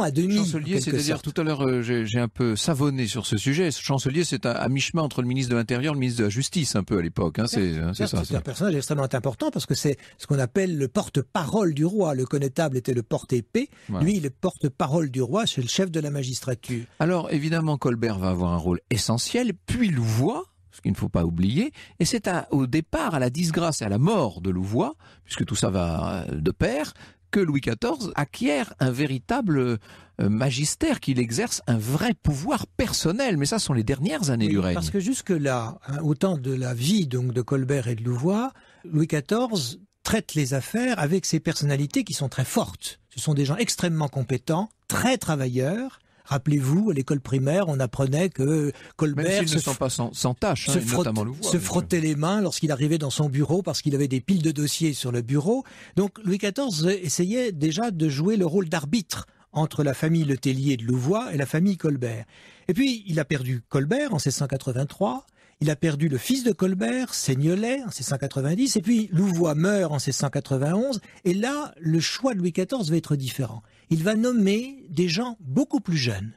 à demi. Chancelier, c'est-à-dire tout à l'heure, j'ai un peu savonné sur ce sujet. Chancelier, c'est à mi-chemin entre le ministre de l'Intérieur et le ministre de la Justice, un peu à l'époque. Hein, c'est ça. C'est un personnage extrêmement important parce que c'est ce qu'on appelle le porte-parole du roi. Le connétable était le porte-épée. Voilà. Lui, le porte-parole du roi, c'est le chef de la magistrature. Alors, évidemment, Colbert va avoir un rôle essentiel. Puis Louvois, ce qu'il ne faut pas oublier, et c'est au départ, à la disgrâce et à la mort de Louvois, puisque tout ça va de pair, que Louis XIV acquiert un véritable magistère, qu'il exerce un vrai pouvoir personnel. Mais ça, ce sont les dernières années du règne. Parce que jusque-là, au temps de la vie donc, de Colbert et de Louvois, Louis XIV traite les affaires avec ses personnalités qui sont très fortes. Ce sont des gens extrêmement compétents, très travailleurs. Rappelez-vous, à l'école primaire, on apprenait que Colbert ne sont pas sans tâche, notamment Louvois, se frottait les mains lorsqu'il arrivait dans son bureau parce qu'il avait des piles de dossiers sur le bureau. Donc Louis XIV essayait déjà de jouer le rôle d'arbitre entre la famille Le Tellier de Louvois et la famille Colbert. Et puis, il a perdu Colbert en 1683. Il a perdu le fils de Colbert, Seignelay, en 1690, et puis Louvois meurt en 1691, et là, le choix de Louis XIV va être différent. Il va nommer des gens beaucoup plus jeunes.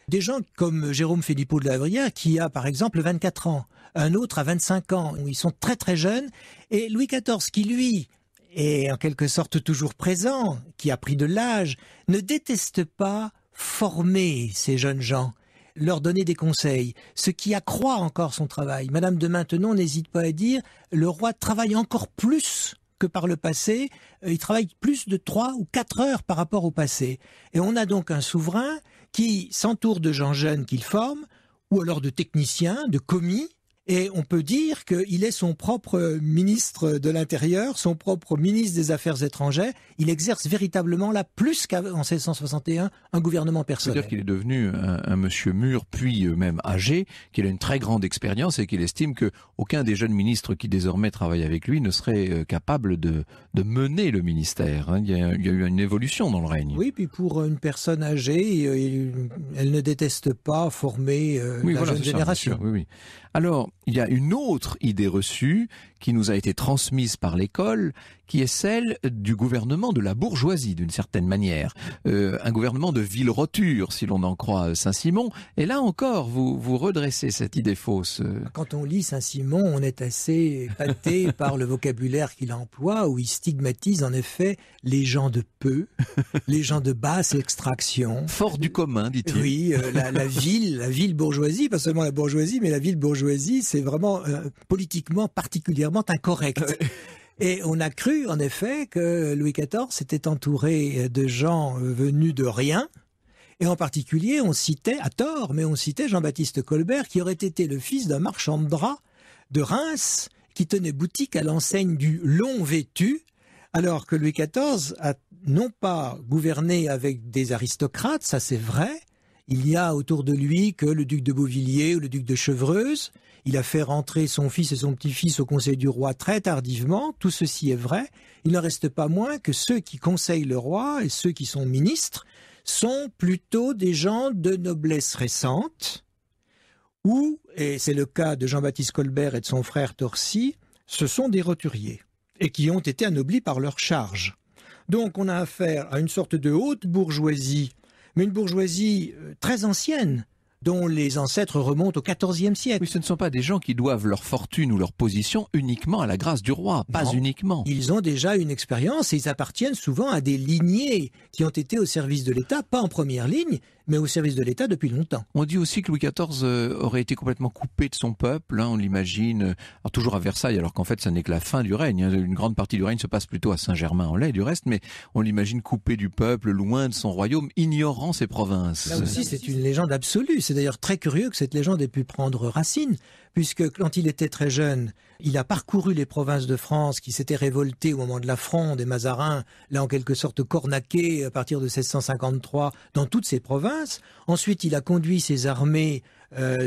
Des gens comme Jérôme Philippot de la Vrillière, qui a par exemple 24 ans, un autre à 25 ans, où ils sont très très jeunes, et Louis XIV, qui lui est en quelque sorte toujours présent, qui a pris de l'âge, ne déteste pas former ces jeunes gens, leur donner des conseils, ce qui accroît encore son travail. Madame de Maintenon n'hésite pas à dire « le roi travaille encore plus que par le passé, il travaille plus de 3 ou 4 heures par rapport au passé. » Et on a donc un souverain qui s'entoure de gens jeunes qu'il forme, ou alors de techniciens, de commis, et on peut dire qu'il est son propre ministre de l'Intérieur, son propre ministre des Affaires étrangères. Il exerce véritablement là, plus qu'en 1661, un gouvernement personnel. C'est-à-dire qu'il est devenu un monsieur mûr, puis même âgé, qu'il a une très grande expérience et qu'il estime qu'aucun des jeunes ministres qui désormais travaillent avec lui ne serait capable de mener le ministère. Il y a eu une évolution dans le règne. Oui, puis pour une personne âgée, elle ne déteste pas former la jeune génération. Ça, oui. Alors, il y a une autre idée reçue qui nous a été transmise par l'école, qui est celle du gouvernement de la bourgeoisie, d'une certaine manière. Un gouvernement de ville-roture, si l'on en croit Saint-Simon. Et là encore, vous redressez cette idée fausse. Quand on lit Saint-Simon, on est assez épaté par le vocabulaire qu'il emploie, où il stigmatise en effet les gens de peu, les gens de basse extraction. Fort du commun, dit-il. Oui, la ville bourgeoisie, pas seulement la bourgeoisie, mais la ville bourgeoisie, c'est vraiment politiquement particulièrement incorrect. Et on a cru, en effet, que Louis XIV s'était entouré de gens venus de rien. Et en particulier, on citait, à tort, mais on citait Jean-Baptiste Colbert, qui aurait été le fils d'un marchand de draps de Reims, qui tenait boutique à l'enseigne du Long Vêtu, alors que Louis XIV a non pas gouverné avec des aristocrates, ça c'est vrai. Il n'y a autour de lui que le duc de Beauvilliers ou le duc de Chevreuse. Il a fait rentrer son fils et son petit-fils au conseil du roi très tardivement. Tout ceci est vrai. Il n'en reste pas moins que ceux qui conseillent le roi et ceux qui sont ministres sont plutôt des gens de noblesse récente ou, et c'est le cas de Jean-Baptiste Colbert et de son frère Torcy, ce sont des roturiers, et qui ont été anoblis par leur charge. Donc on a affaire à une sorte de haute bourgeoisie, mais une bourgeoisie très ancienne, dont les ancêtres remontent au XIVe siècle. Oui, ce ne sont pas des gens qui doivent leur fortune ou leur position uniquement à la grâce du roi, pas Non. uniquement. Ils ont déjà une expérience et ils appartiennent souvent à des lignées qui ont été au service de l'État, pas en première ligne, mais au service de l'État depuis longtemps. On dit aussi que Louis XIV aurait été complètement coupé de son peuple, hein, on l'imagine, alors toujours à Versailles, alors qu'en fait ça n'est que la fin du règne. Hein. Une grande partie du règne se passe plutôt à Saint-Germain-en-Laye du reste, mais on l'imagine coupé du peuple, loin de son royaume, ignorant ses provinces. Là aussi, c'est une légende absolue. C'est d'ailleurs très curieux que cette légende ait pu prendre racine, puisque quand il était très jeune, il a parcouru les provinces de France qui s'étaient révoltées au moment de la Fronde des Mazarins, là en quelque sorte cornaquées à partir de 1653 dans toutes ces provinces. Ensuite, il a conduit ses armées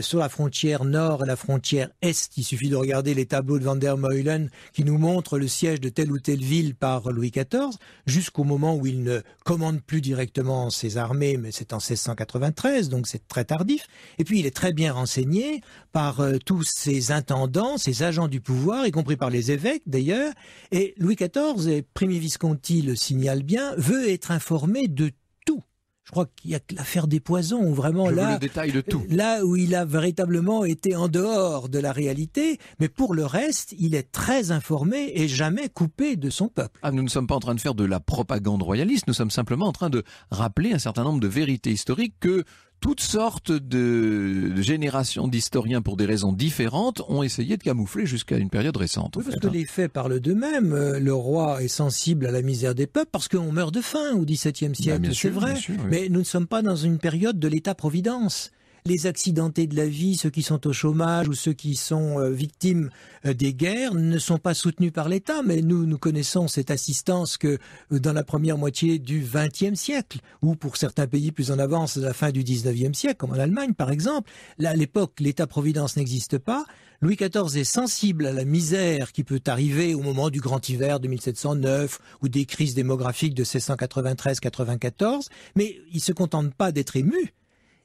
sur la frontière nord et la frontière est. Il suffit de regarder les tableaux de Van der Meulen qui nous montrent le siège de telle ou telle ville par Louis XIV, jusqu'au moment où il ne commande plus directement ses armées, mais c'est en 1693, donc c'est très tardif. Et puis il est très bien renseigné par tous ses intendants, ses agents du pouvoir, y compris par les évêques d'ailleurs. Et Louis XIV, et Primi Visconti le signale bien, veut être informé de tout. Je crois qu'il y a que l'affaire des poisons, où vraiment Je veux là, le détail de tout. là où il a véritablement été en dehors de la réalité, mais pour le reste, il est très informé et jamais coupé de son peuple. Ah, nous ne sommes pas en train de faire de la propagande royaliste, nous sommes simplement en train de rappeler un certain nombre de vérités historiques que toutes sortes de générations d'historiens, pour des raisons différentes, ont essayé de camoufler jusqu'à une période récente. Oui, parce que les faits parlent d'eux-mêmes. Le roi est sensible à la misère des peuples parce qu'on meurt de faim au XVIIe siècle, bien c'est sûr, vrai. bien sûr, oui. Mais nous ne sommes pas dans une période de l'État-providence. Les accidentés de la vie, ceux qui sont au chômage ou ceux qui sont victimes des guerres ne sont pas soutenus par l'État. Mais nous connaissons cette assistance que dans la première moitié du XXe siècle, ou pour certains pays plus en avance, à la fin du XIXe siècle, comme en Allemagne par exemple. Là, à l'époque, l'État-providence n'existe pas. Louis XIV est sensible à la misère qui peut arriver au moment du grand hiver de 1709 ou des crises démographiques de 1693-94, mais il se contente pas d'être ému.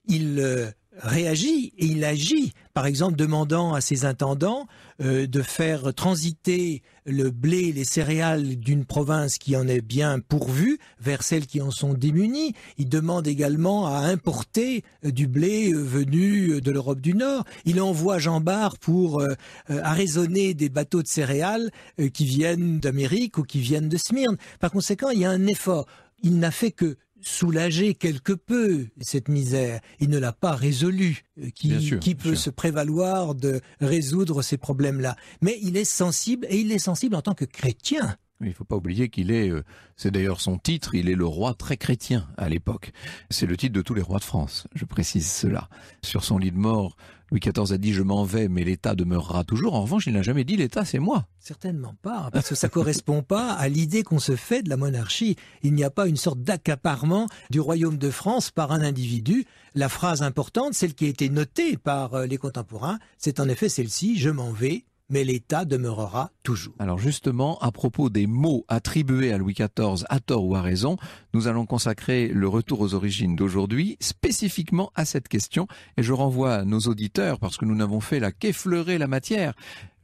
Il réagit et il agit, par exemple demandant à ses intendants de faire transiter le blé et les céréales d'une province qui en est bien pourvue vers celles qui en sont démunies. Il demande également à importer du blé venu de l'Europe du Nord. Il envoie Jean Bart pour arraisonner des bateaux de céréales qui viennent d'Amérique ou qui viennent de Smyrne. Par conséquent, il y a un effort. Il n'a fait que soulager quelque peu cette misère. Il ne l'a pas résolue. Qui peut se prévaloir de résoudre ces problèmes-là? Mais il est sensible, et il est sensible en tant que chrétien. Il ne faut pas oublier qu'il est, c'est d'ailleurs son titre, il est le roi très chrétien à l'époque. C'est le titre de tous les rois de France, je précise cela. Sur son lit de mort, Louis XIV a dit « Je m'en vais, mais l'État demeurera toujours ». En revanche, il n'a jamais dit « L'État, c'est moi ». Certainement pas, parce que ça correspond pas à l'idée qu'on se fait de la monarchie. Il n'y a pas une sorte d'accaparement du royaume de France par un individu. La phrase importante, celle qui a été notée par les contemporains, c'est en effet celle-ci « Je m'en vais ». Mais l'État demeurera toujours. Alors justement, à propos des mots attribués à Louis XIV, à tort ou à raison, nous allons consacrer le retour aux origines d'aujourd'hui spécifiquement à cette question. Et je renvoie nos auditeurs, parce que nous n'avons fait là qu'effleurer la matière,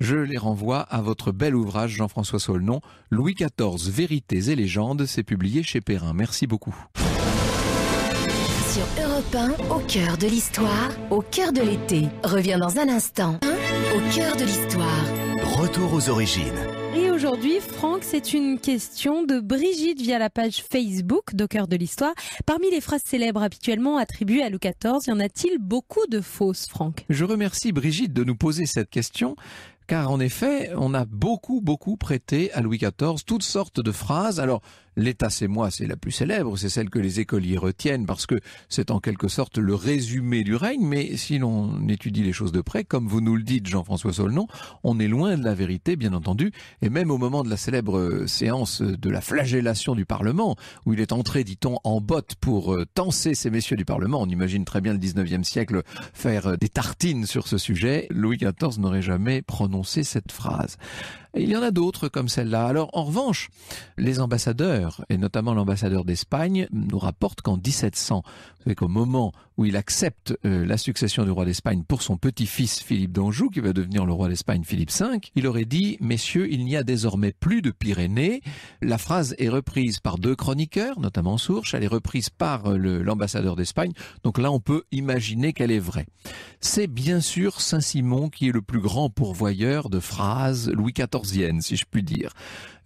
je les renvoie à votre bel ouvrage, Jean-François Saulnon, Louis XIV, Vérités et légendes, c'est publié chez Perrin. Merci beaucoup. Sur Europe 1, au cœur de l'histoire, au cœur de l'été. Reviens dans un instant. Au cœur de l'histoire. Retour aux origines. Et aujourd'hui, Franck, c'est une question de Brigitte via la page Facebook d'Au cœur de l'histoire. Parmi les phrases célèbres habituellement attribuées à Louis XIV, y en a-t-il beaucoup de fausses, Franck? Je remercie Brigitte de nous poser cette question. Car en effet, on a beaucoup prêté à Louis XIV toutes sortes de phrases. Alors, l'État c'est moi, c'est la plus célèbre, c'est celle que les écoliers retiennent parce que c'est en quelque sorte le résumé du règne. Mais si l'on étudie les choses de près, comme vous nous le dites, Jean-François Saulnon, on est loin de la vérité, bien entendu. Et même au moment de la célèbre séance de la flagellation du Parlement, où il est entré, dit-on, en botte pour tancer ces messieurs du Parlement, on imagine très bien le 19e siècle faire des tartines sur ce sujet, Louis XIV n'aurait jamais prononcé cette phrase. Il y en a d'autres comme celle-là. Alors, en revanche, les ambassadeurs, et notamment l'ambassadeur d'Espagne, nous rapportent qu'en 1700, vous savez qu'au moment où il accepte la succession du roi d'Espagne pour son petit-fils Philippe d'Anjou, qui va devenir le roi d'Espagne Philippe V, il aurait dit « Messieurs, il n'y a désormais plus de Pyrénées ». La phrase est reprise par 2 chroniqueurs, notamment Sourche, elle est reprise par l'ambassadeur d'Espagne, donc là on peut imaginer qu'elle est vraie. C'est bien sûr Saint-Simon qui est le plus grand pourvoyeur de phrases Louis XIViennes, si je puis dire.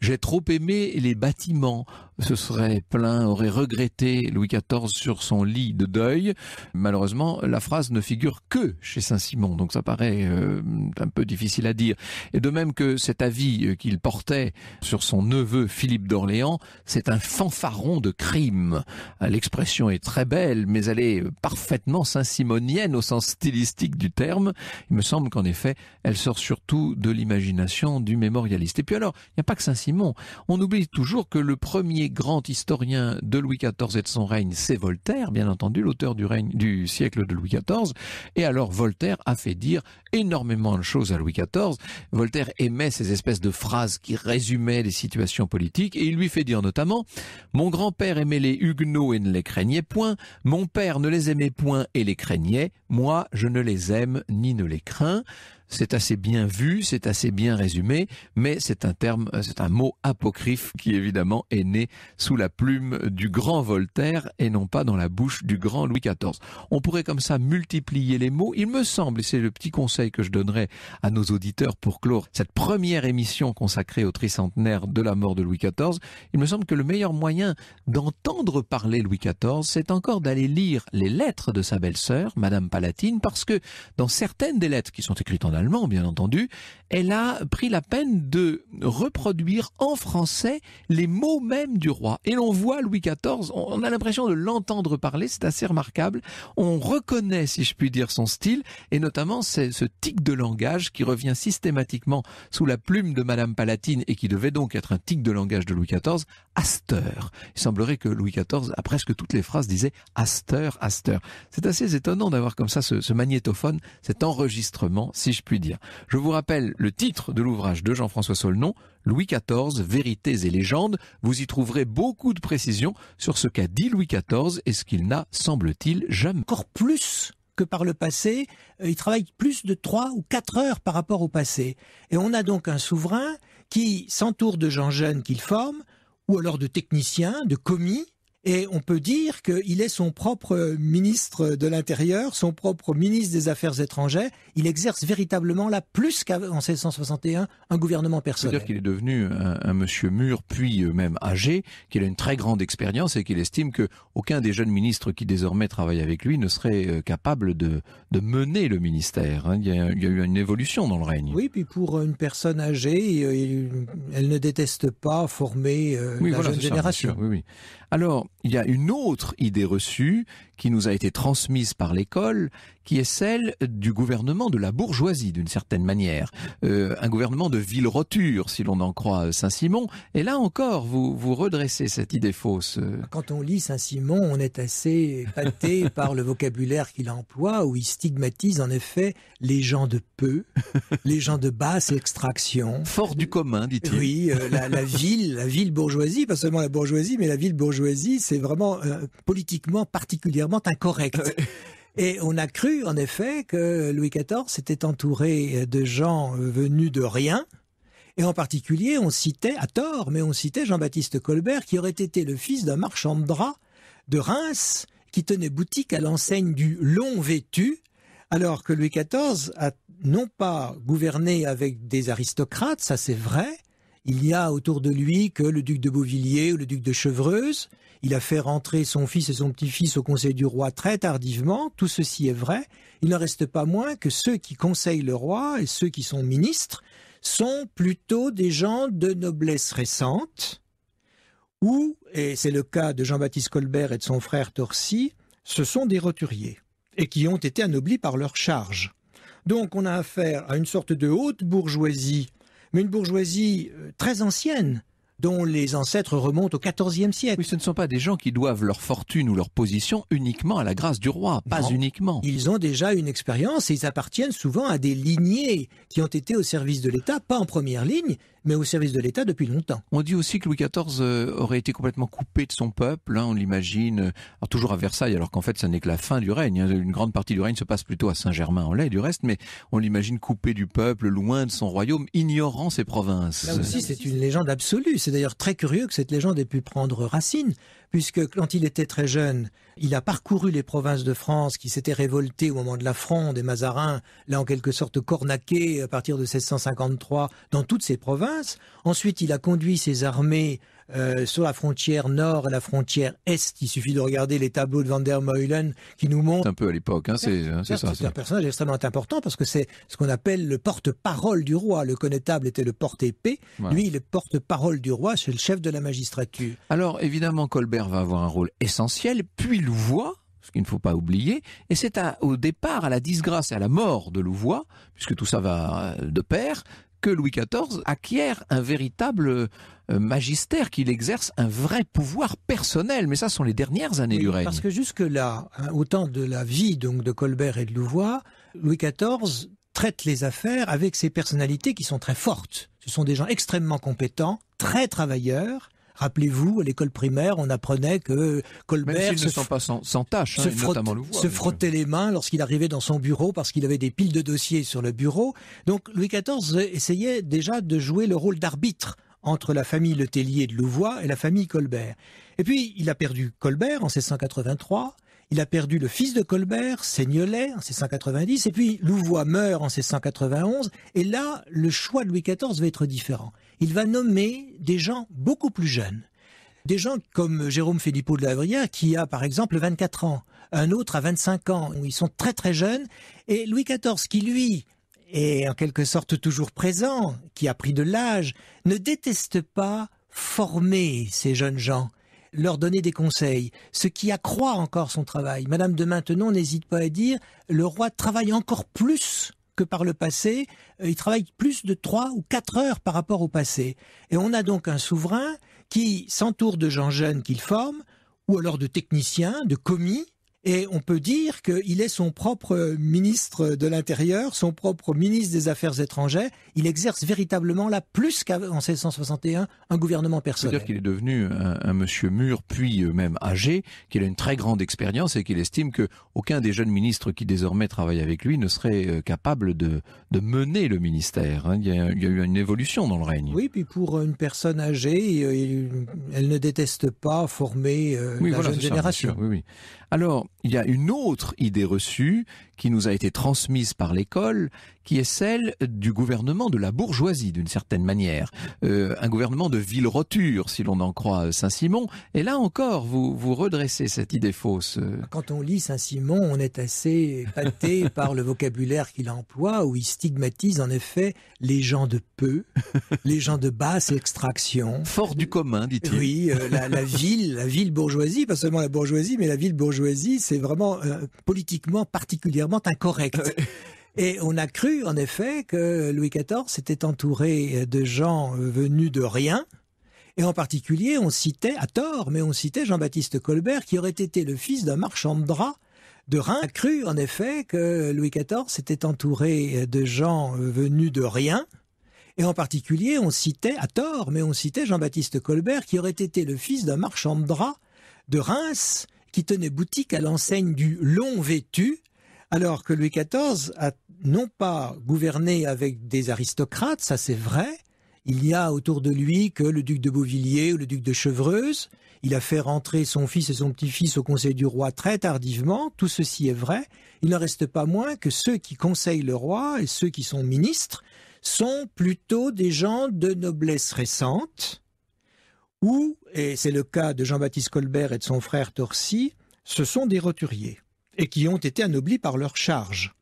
J'ai trop aimé les bâtiments. Ce serait plein, aurait regretté Louis XIV sur son lit de deuil. Malheureusement, la phrase ne figure que chez Saint-Simon, donc ça paraît un peu difficile à dire. Et de même que cet avis qu'il portait sur son neveu Philippe d'Orléans, c'est un fanfaron de crime. L'expression est très belle, mais elle est parfaitement saint-simonienne au sens stylistique du terme. Il me semble qu'en effet, elle sort surtout de l'imagination du mémorialiste. Et puis alors, il n'y a pas que Saint-Simon. On oublie toujours que le premier grand historien de Louis XIV et de son règne, c'est Voltaire, bien entendu, l'auteur du siècle de Louis XIV. Et alors Voltaire a fait dire énormément de choses à Louis XIV. Voltaire aimait ces espèces de phrases qui résumaient les situations politiques et il lui fait dire notamment « Mon grand-père aimait les Huguenots et ne les craignait point. Mon père ne les aimait point et les craignait. Moi, je ne les aime ni ne les crains. » C'est assez bien vu, c'est assez bien résumé, mais c'est un mot apocryphe qui évidemment est né sous la plume du grand Voltaire et non pas dans la bouche du grand Louis XIV. On pourrait comme ça multiplier les mots. Il me semble, et c'est le petit conseil que je donnerais à nos auditeurs pour clore cette première émission consacrée au tricentenaire de la mort de Louis XIV, il me semble que le meilleur moyen d'entendre parler Louis XIV, c'est encore d'aller lire les lettres de sa belle-sœur, Madame Palatine, parce que dans certaines des lettres qui sont écrites en allemand, bien entendu, elle a pris la peine de reproduire en français les mots mêmes du roi. Et l'on voit Louis XIV, on a l'impression de l'entendre parler, c'est assez remarquable. On reconnaît, si je puis dire, son style, et notamment ce tic de langage qui revient systématiquement sous la plume de Madame Palatine et qui devait donc être un tic de langage de Louis XIV, Asteur. Il semblerait que Louis XIV, à presque toutes les phrases, disait Asteur, Asteur. C'est assez étonnant d'avoir comme ça ce magnétophone, cet enregistrement, si je puis dire. Je vous rappelle le titre de l'ouvrage de Jean-François Solnon, Louis XIV, Vérités et légendes. Vous y trouverez beaucoup de précisions sur ce qu'a dit Louis XIV et ce qu'il n'a, semble-t-il, jamais. Encore plus que par le passé, il travaille plus de 3 ou 4 heures par rapport au passé. Et on a donc un souverain qui s'entoure de gens jeunes qu'il forme, ou alors de techniciens, de commis, et on peut dire qu'il est son propre ministre de l'Intérieur, son propre ministre des Affaires étrangères. Il exerce véritablement là, plus qu'en 1661, un gouvernement personnel. C'est-à-dire qu'il est devenu un monsieur mûr, puis même âgé, qu'il a une très grande expérience et qu'il estime que aucun des jeunes ministres qui désormais travaillent avec lui ne serait capable de mener le ministère. Il y a eu une évolution dans le règne. Oui, puis pour une personne âgée, elle ne déteste pas former la jeune génération. Oui, oui. Alors, il y a une autre idée reçue qui nous a été transmise par l'école, qui est celle du gouvernement de la bourgeoisie, d'une certaine manière. Un gouvernement de ville-roture, si l'on en croit Saint-Simon. Et là encore, vous redressez cette idée fausse. Quand on lit Saint-Simon, on est assez épaté par le vocabulaire qu'il emploie, où il stigmatise en effet les gens de peu, les gens de basse extraction. Fort du commun, dit-il. Oui, la ville bourgeoisie, pas seulement la bourgeoisie, mais la ville bourgeoisie, c'est vraiment politiquement particulièrement incorrect. Et on a cru, en effet, que Louis XIV s'était entouré de gens venus de rien. Et en particulier, on citait, à tort, mais on citait Jean-Baptiste Colbert, qui aurait été le fils d'un marchand de draps de Reims, qui tenait boutique à l'enseigne du Long Vêtu, alors que Louis XIV a non pas gouverné avec des aristocrates, ça c'est vrai. Il n'y a autour de lui que le duc de Beauvilliers ou le duc de Chevreuse. Il a fait rentrer son fils et son petit-fils au conseil du roi très tardivement. Tout ceci est vrai. Il n'en reste pas moins que ceux qui conseillent le roi et ceux qui sont ministres sont plutôt des gens de noblesse récente ou, et c'est le cas de Jean-Baptiste Colbert et de son frère Torcy, ce sont des roturiers et qui ont été anoblis par leur charge. Donc on a affaire à une sorte de haute bourgeoisie, mais une bourgeoisie très ancienne, dont les ancêtres remontent au XIVe siècle. Oui, ce ne sont pas des gens qui doivent leur fortune ou leur position uniquement à la grâce du roi, pas non, uniquement. Ils ont déjà une expérience et ils appartiennent souvent à des lignées qui ont été au service de l'État, pas en première ligne, mais au service de l'État depuis longtemps. On dit aussi que Louis XIV aurait été complètement coupé de son peuple, hein, on l'imagine, alors toujours à Versailles, alors qu'en fait ça n'est que la fin du règne, hein. Une grande partie du règne se passe plutôt à Saint-Germain-en-Laye du reste, mais on l'imagine coupé du peuple, loin de son royaume, ignorant ses provinces. Là aussi c'est une légende absolue, c'est d'ailleurs très curieux que cette légende ait pu prendre racine, puisque quand il était très jeune, il a parcouru les provinces de France qui s'étaient révoltées au moment de la Fronde des Mazarins, là en quelque sorte cornaqués à partir de 1653 dans toutes ces provinces. Ensuite, il a conduit ses armées sur la frontière nord et la frontière est. Il suffit de regarder les tableaux de Van der Meulen qui nous montrent... C'est un peu à l'époque, hein, c'est ça. C'est un personnage extrêmement important parce que c'est ce qu'on appelle le porte-parole du roi. Le connétable était le porte-épée. Voilà. Lui, il est porte-parole du roi, c'est le chef de la magistrature. Alors, évidemment, Colbert va avoir un rôle essentiel, puis Louvois, ce qu'il ne faut pas oublier, et c'est au départ, à la disgrâce et à la mort de Louvois, puisque tout ça va de pair, que Louis XIV acquiert un véritable magistère, qu'il exerce un vrai pouvoir personnel. Mais ça, ce sont les dernières années du règne. Parce que jusque-là, au temps de la vie donc, de Colbert et de Louvois, Louis XIV traite les affaires avec ses personnalités qui sont très fortes. Ce sont des gens extrêmement compétents, très travailleurs. Rappelez-vous, à l'école primaire, on apprenait que Colbert ne sont pas sans tâche, notamment Louvois, se frottait les mains lorsqu'il arrivait dans son bureau parce qu'il avait des piles de dossiers sur le bureau. Donc Louis XIV essayait déjà de jouer le rôle d'arbitre entre la famille Le Tellier de Louvois et la famille Colbert. Et puis, il a perdu Colbert en 1683. Il a perdu le fils de Colbert, Seignelay, en 1690, et puis Louvois meurt en 1691, et là, le choix de Louis XIV va être différent. Il va nommer des gens beaucoup plus jeunes. Des gens comme Jérôme Philippot de la Vrillière, qui a par exemple 24 ans, un autre à 25 ans, où ils sont très très jeunes, et Louis XIV qui lui est en quelque sorte toujours présent, qui a pris de l'âge, ne déteste pas former ces jeunes gens, leur donner des conseils, ce qui accroît encore son travail. Madame de Maintenon n'hésite pas à dire « le roi travaille encore plus que par le passé, il travaille plus de 3 ou 4 heures par rapport au passé ». Et on a donc un souverain qui s'entoure de gens jeunes qu'il forme, ou alors de techniciens, de commis, et on peut dire qu'il est son propre ministre de l'Intérieur, son propre ministre des Affaires étrangères. Il exerce véritablement là, plus qu'en 1661, un gouvernement personnel. C'est-à-dire qu'il est devenu un monsieur mûr, puis même âgé, qu'il a une très grande expérience et qu'il estime qu'aucun des jeunes ministres qui désormais travaillent avec lui ne serait capable de mener le ministère. Il y a eu une évolution dans le règne. Oui, puis pour une personne âgée, elle ne déteste pas former la jeune génération. Oui. Alors, il y a une autre idée reçue qui nous a été transmise par l'école, qui est celle du gouvernement de la bourgeoisie, d'une certaine manière. Un gouvernement de ville-roture, si l'on en croit Saint-Simon. Et là encore, vous redressez cette idée fausse. Quand on lit Saint-Simon, on est assez épaté par le vocabulaire qu'il emploie, où il stigmatise en effet les gens de peu, les gens de basse extraction. Fort du commun, dit-il. Oui, la ville bourgeoisie, pas seulement la bourgeoisie, mais la ville bourgeoisie, c'est vraiment politiquement particulièrement incorrect. Et on a cru, en effet, que Louis XIV s'était entouré de gens venus de rien. Et en particulier, on citait, à tort, mais on citait Jean-Baptiste Colbert, qui aurait été le fils d'un marchand de draps de Reims. On a cru, en effet, que Louis XIV s'était entouré de gens venus de rien. Et en particulier, on citait, à tort, mais on citait Jean-Baptiste Colbert, qui aurait été le fils d'un marchand de draps de Reims, qui tenait boutique à l'enseigne du Long Vêtu, alors que Louis XIV a non pas gouverné avec des aristocrates, ça c'est vrai, il n'y a autour de lui que le duc de Beauvilliers ou le duc de Chevreuse, il a fait rentrer son fils et son petit-fils au conseil du roi très tardivement, tout ceci est vrai, il n'en reste pas moins que ceux qui conseillent le roi et ceux qui sont ministres sont plutôt des gens de noblesse récente, ou, et c'est le cas de Jean-Baptiste Colbert et de son frère Torcy, ce sont des roturiers, et qui ont été anoblis par leur charge.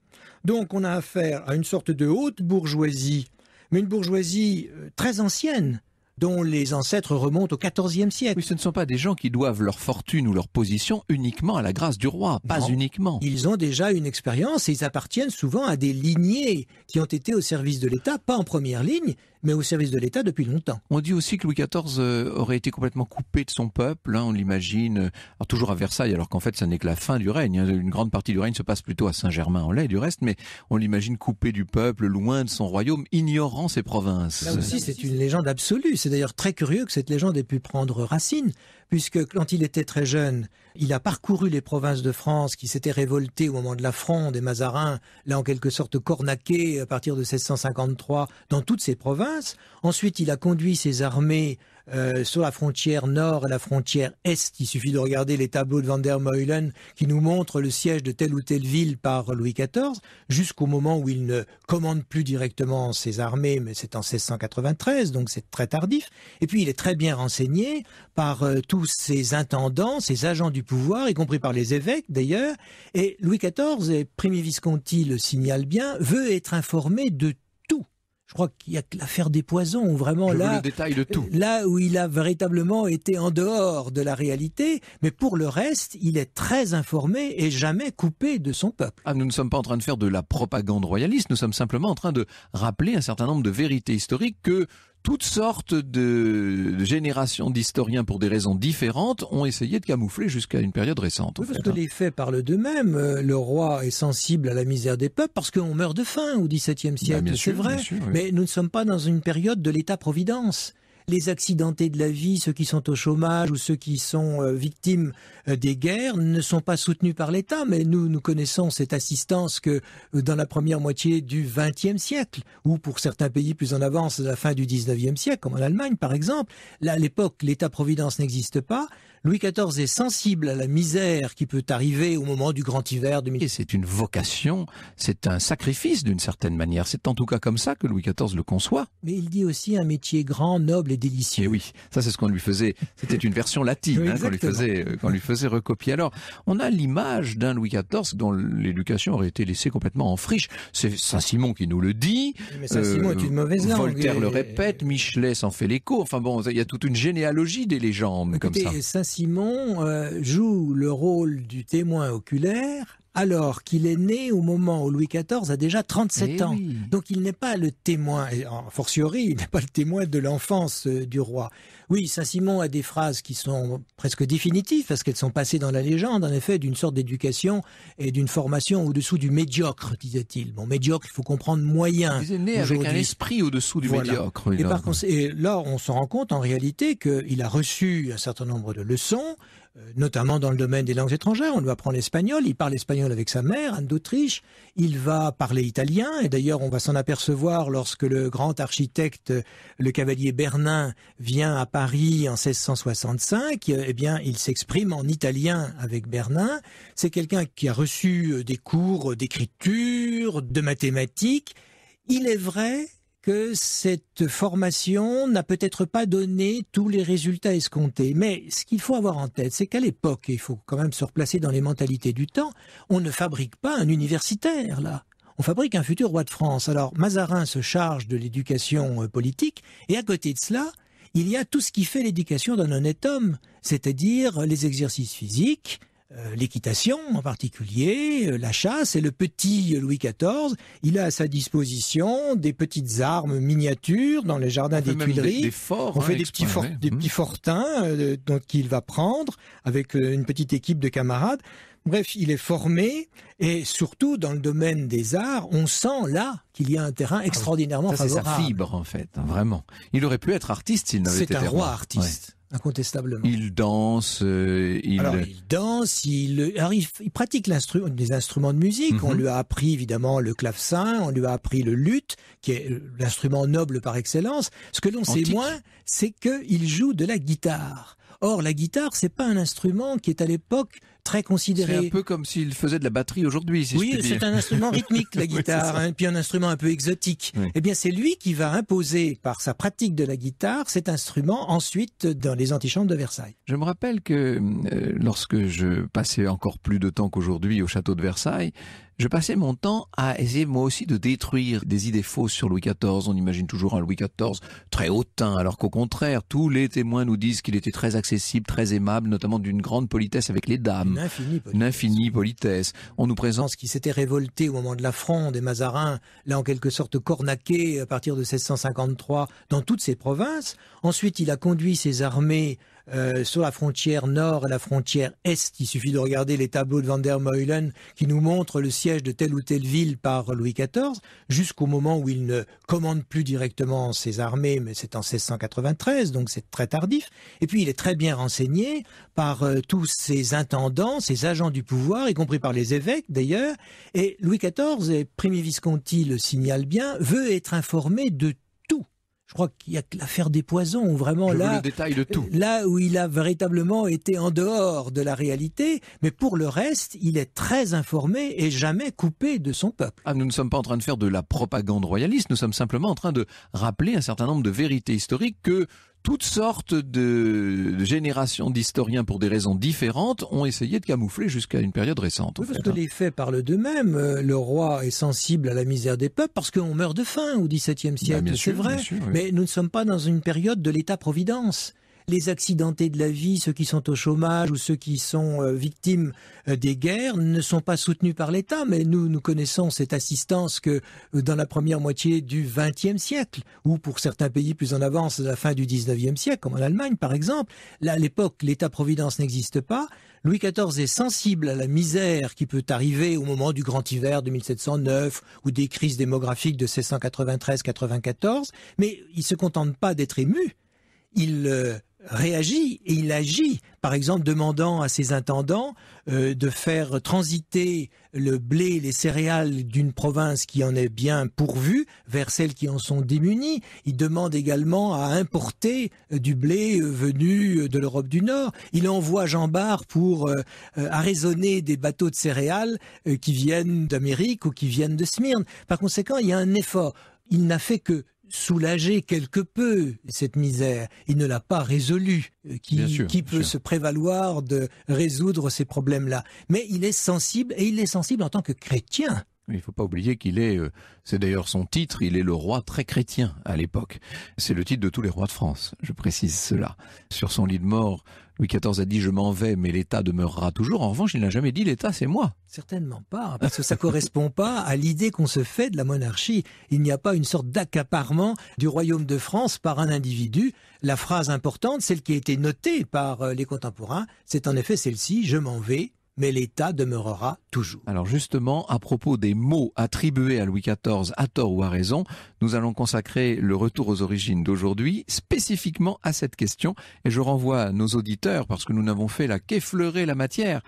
Donc on a affaire à une sorte de haute bourgeoisie, mais une bourgeoisie très ancienne, dont les ancêtres remontent au XIVe siècle. Oui, ce ne sont pas des gens qui doivent leur fortune ou leur position uniquement à la grâce du roi, pas uniquement. Ils ont déjà une expérience et ils appartiennent souvent à des lignées qui ont été au service de l'État, pas en première ligne, mais au service de l'État depuis longtemps. On dit aussi que Louis XIV aurait été complètement coupé de son peuple, hein, on l'imagine, alors toujours à Versailles, alors qu'en fait ça n'est que la fin du règne, hein. Une grande partie du règne se passe plutôt à Saint-Germain-en-Laye du reste, mais on l'imagine coupé du peuple, loin de son royaume, ignorant ses provinces. Là aussi, c'est une légende absolue. C'est d'ailleurs très curieux que cette légende ait pu prendre racine, puisque quand il était très jeune, il a parcouru les provinces de France qui s'étaient révoltées au moment de la Fronde des Mazarins, là en quelque sorte cornaqués à partir de 1653 dans toutes ces provinces. Ensuite, il a conduit ses armées sur la frontière nord et la frontière est. Il suffit de regarder les tableaux de Van der Meulen qui nous montrent le siège de telle ou telle ville par Louis XIV, jusqu'au moment où il ne commande plus directement ses armées, mais c'est en 1693, donc c'est très tardif. Et puis il est très bien renseigné par tous ses intendants, ses agents du pouvoir, y compris par les évêques d'ailleurs. Et Louis XIV, et Primi Visconti le signale bien, veut être informé de tout. Je crois qu'il y a que l'affaire des poisons, où vraiment le détail de tout. Là où il a véritablement été en dehors de la réalité, mais pour le reste, il est très informé et jamais coupé de son peuple. Ah, nous ne sommes pas en train de faire de la propagande royaliste, nous sommes simplement en train de rappeler un certain nombre de vérités historiques que toutes sortes de générations d'historiens, pour des raisons différentes, ont essayé de camoufler jusqu'à une période récente. Oui, parce que les faits parlent d'eux-mêmes. Le roi est sensible à la misère des peuples parce qu'on meurt de faim au XVIIe siècle, c'est vrai. Sûr, oui. Mais nous ne sommes pas dans une période de l'État-providence. Les accidentés de la vie, ceux qui sont au chômage ou ceux qui sont victimes des guerres ne sont pas soutenus par l'État, mais nous connaissons cette assistance que dans la première moitié du XXe siècle, ou pour certains pays plus en avance, à la fin du XIXe siècle, comme en Allemagne par exemple. Là, à l'époque, l'État-providence n'existe pas. Louis XIV est sensible à la misère qui peut arriver au moment du grand hiver de... Et c'est une vocation, c'est un sacrifice d'une certaine manière. C'est en tout cas comme ça que Louis XIV le conçoit. Mais il dit aussi un métier grand, noble et délicieux. Et oui, ça c'est ce qu'on lui faisait. C'était une version latine Oui, qu'on lui faisait recopier. Alors, on a l'image d'un Louis XIV dont l'éducation aurait été laissée complètement en friche. C'est Saint-Simon qui nous le dit. Mais Saint-Simon est une mauvaise langue. Voltaire le répète, Michelet s'en fait l'écho. Enfin bon, il y a toute une généalogie des légendes. Écoutez, comme ça. Saint-Simon joue le rôle du témoin oculaire alors qu'il est né au moment où Louis XIV a déjà 37 ans. Oui. Donc il n'est pas le témoin, et a fortiori, il n'est pas le témoin de l'enfance du roi. Oui, Saint-Simon a des phrases qui sont presque définitives, parce qu'elles sont passées dans la légende, en effet, d'une sorte d'éducation et d'une formation au-dessous du médiocre, disait-il. Bon, médiocre, il faut comprendre moyen. Il est né avec un esprit au-dessous du médiocre. Et par contre, et là, on se rend compte en réalité qu'il a reçu un certain nombre de leçons, notamment dans le domaine des langues étrangères. On lui apprend l'espagnol, il parle espagnol avec sa mère, Anne d'Autriche, il va parler italien, et d'ailleurs on va s'en apercevoir lorsque le grand architecte, le cavalier Bernin, vient à Paris en 1665, eh bien il s'exprime en italien avec Bernin. C'est quelqu'un qui a reçu des cours d'écriture, de mathématiques. Il est vrai que cette formation n'a peut-être pas donné tous les résultats escomptés. Mais ce qu'il faut avoir en tête, c'est qu'à l'époque, et il faut quand même se replacer dans les mentalités du temps, on ne fabrique pas un universitaire, là. On fabrique un futur roi de France. Alors, Mazarin se charge de l'éducation politique, et à côté de cela, il y a tout ce qui fait l'éducation d'un honnête homme, c'est-à-dire les exercices physiques, l'équitation en particulier, la chasse. Et le petit Louis XIV, il a à sa disposition des petites armes miniatures dans les jardins des Tuileries. Des forts, on fait des petits fortins qu'il va prendre avec une petite équipe de camarades. Bref, il est formé, et surtout dans le domaine des arts, on sent là qu'il y a un terrain extraordinairement favorable. C'est sa fibre en fait, hein, vraiment. Il aurait pu être artiste s'il n'avait été roi. C'est un roi artiste. Ouais. Incontestablement. Il danse, il pratique des instruments de musique. On lui a appris évidemment le clavecin, on lui a appris le luth, qui est l'instrument noble par excellence. Ce que l'on sait moins, c'est qu'il joue de la guitare. Or, la guitare, c'est pas un instrument qui est à l'époque très considéré. C'est un peu comme s'il faisait de la batterie aujourd'hui, si oui, je puis dire. C'est un instrument rythmique, la guitare, oui, puis un instrument un peu exotique. Oui. Eh bien, c'est lui qui va imposer, par sa pratique de la guitare, cet instrument ensuite dans les antichambres de Versailles. Je me rappelle que lorsque je passais encore plus de temps qu'aujourd'hui au château de Versailles, je passais mon temps à essayer moi aussi de détruire des idées fausses sur Louis XIV. On imagine toujours un Louis XIV très hautain, alors qu'au contraire, tous les témoins nous disent qu'il était très accessible, très aimable, notamment d'une grande politesse avec les dames. Une infinie politesse. On nous présente qui s'était révolté au moment de la Fronde des Mazarins, là en quelque sorte cornaqué à partir de 1653 dans toutes ses provinces. Ensuite, il a conduit ses armées sur la frontière nord et la frontière est. Il suffit de regarder les tableaux de Van der Meulen qui nous montrent le siège de telle ou telle ville par Louis XIV, jusqu'au moment où il ne commande plus directement ses armées, mais c'est en 1693, donc c'est très tardif. Et puis il est très bien renseigné par tous ses intendants, ses agents du pouvoir, y compris par les évêques d'ailleurs. Et Louis XIV, et Primi Visconti le signale bien, veut être informé de tout. Je crois qu'il y a que l'affaire des poisons, où vraiment le détail de tout. Là où il a véritablement été en dehors de la réalité, mais pour le reste, il est très informé et jamais coupé de son peuple. Ah, nous ne sommes pas en train de faire de la propagande royaliste, nous sommes simplement en train de rappeler un certain nombre de vérités historiques que toutes sortes de générations d'historiens, pour des raisons différentes, ont essayé de camoufler jusqu'à une période récente. Oui, parce que les faits parlent d'eux-mêmes. Le roi est sensible à la misère des peuples parce qu'on meurt de faim au XVIIe siècle, c'est vrai. Sûr, oui. Mais nous ne sommes pas dans une période de l'État-providence. Les accidentés de la vie, ceux qui sont au chômage ou ceux qui sont victimes des guerres ne sont pas soutenus par l'État, mais nous connaissons cette assistance que dans la première moitié du XXe siècle, ou pour certains pays plus en avance, à la fin du XIXe siècle, comme en Allemagne par exemple. Là, à l'époque, l'État-providence n'existe pas. Louis XIV est sensible à la misère qui peut arriver au moment du grand hiver de 1709 ou des crises démographiques de 1693-94, mais il se contente pas d'être ému. Il réagit et il agit, par exemple demandant à ses intendants de faire transiter le blé, les céréales d'une province qui en est bien pourvue vers celles qui en sont démunies. Il demande également à importer du blé venu de l'Europe du Nord. Il envoie Jean Bart pour arraisonner des bateaux de céréales qui viennent d'Amérique ou qui viennent de Smyrne. Par conséquent, il y a un effort. Il n'a fait que soulager quelque peu cette misère. Il ne l'a pas résolue. Qui peut se prévaloir de résoudre ces problèmes-là? Mais il est sensible, et il est sensible en tant que chrétien. Il ne faut pas oublier qu'il est, c'est d'ailleurs son titre, il est le roi très chrétien à l'époque. C'est le titre de tous les rois de France, je précise cela. Sur son lit de mort, Louis XIV a dit « je m'en vais, mais l'État demeurera toujours ». En revanche, il n'a jamais dit « l'État, c'est moi ». Certainement pas, parce que ça correspond pas à l'idée qu'on se fait de la monarchie. Il n'y a pas une sorte d'accaparement du royaume de France par un individu. La phrase importante, celle qui a été notée par les contemporains, c'est en effet celle-ci « je m'en vais ». Mais l'État demeurera toujours. Alors justement, à propos des mots attribués à Louis XIV, à tort ou à raison, nous allons consacrer le retour aux origines d'aujourd'hui spécifiquement à cette question. Et je renvoie nos auditeurs, parce que nous n'avons fait là qu'effleurer la matière,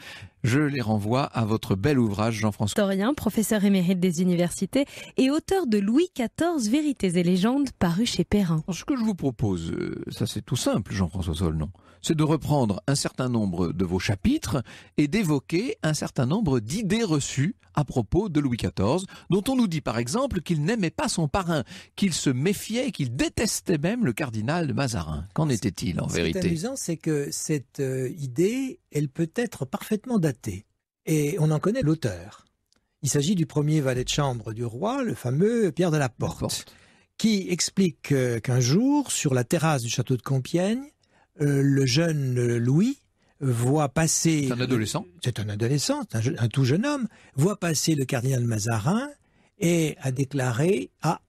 je les renvoie à votre bel ouvrage, Jean-François. Historien, professeur émérite des universités et auteur de Louis XIV, Vérités et légendes, paru chez Perrin. Alors, ce que je vous propose, ça c'est tout simple, Jean-François Solnon, c'est de reprendre un certain nombre de vos chapitres et d'évoquer un certain nombre d'idées reçues à propos de Louis XIV, dont on nous dit par exemple qu'il n'aimait pas son parrain, qu'il se méfiait, qu'il détestait même le cardinal de Mazarin. Qu'en était-il en vérité? Ce qui est amusant, c'est que cette idée, elle peut être parfaitement datée. Et on en connaît l'auteur. Il s'agit du premier valet de chambre du roi, le fameux Pierre de la Porte, qui explique qu'un jour, sur la terrasse du château de Compiègne, le jeune Louis voit passer... C'est un adolescent. C'est un adolescent, un tout jeune homme, voit passer le cardinal Mazarin et a déclaré « Ah,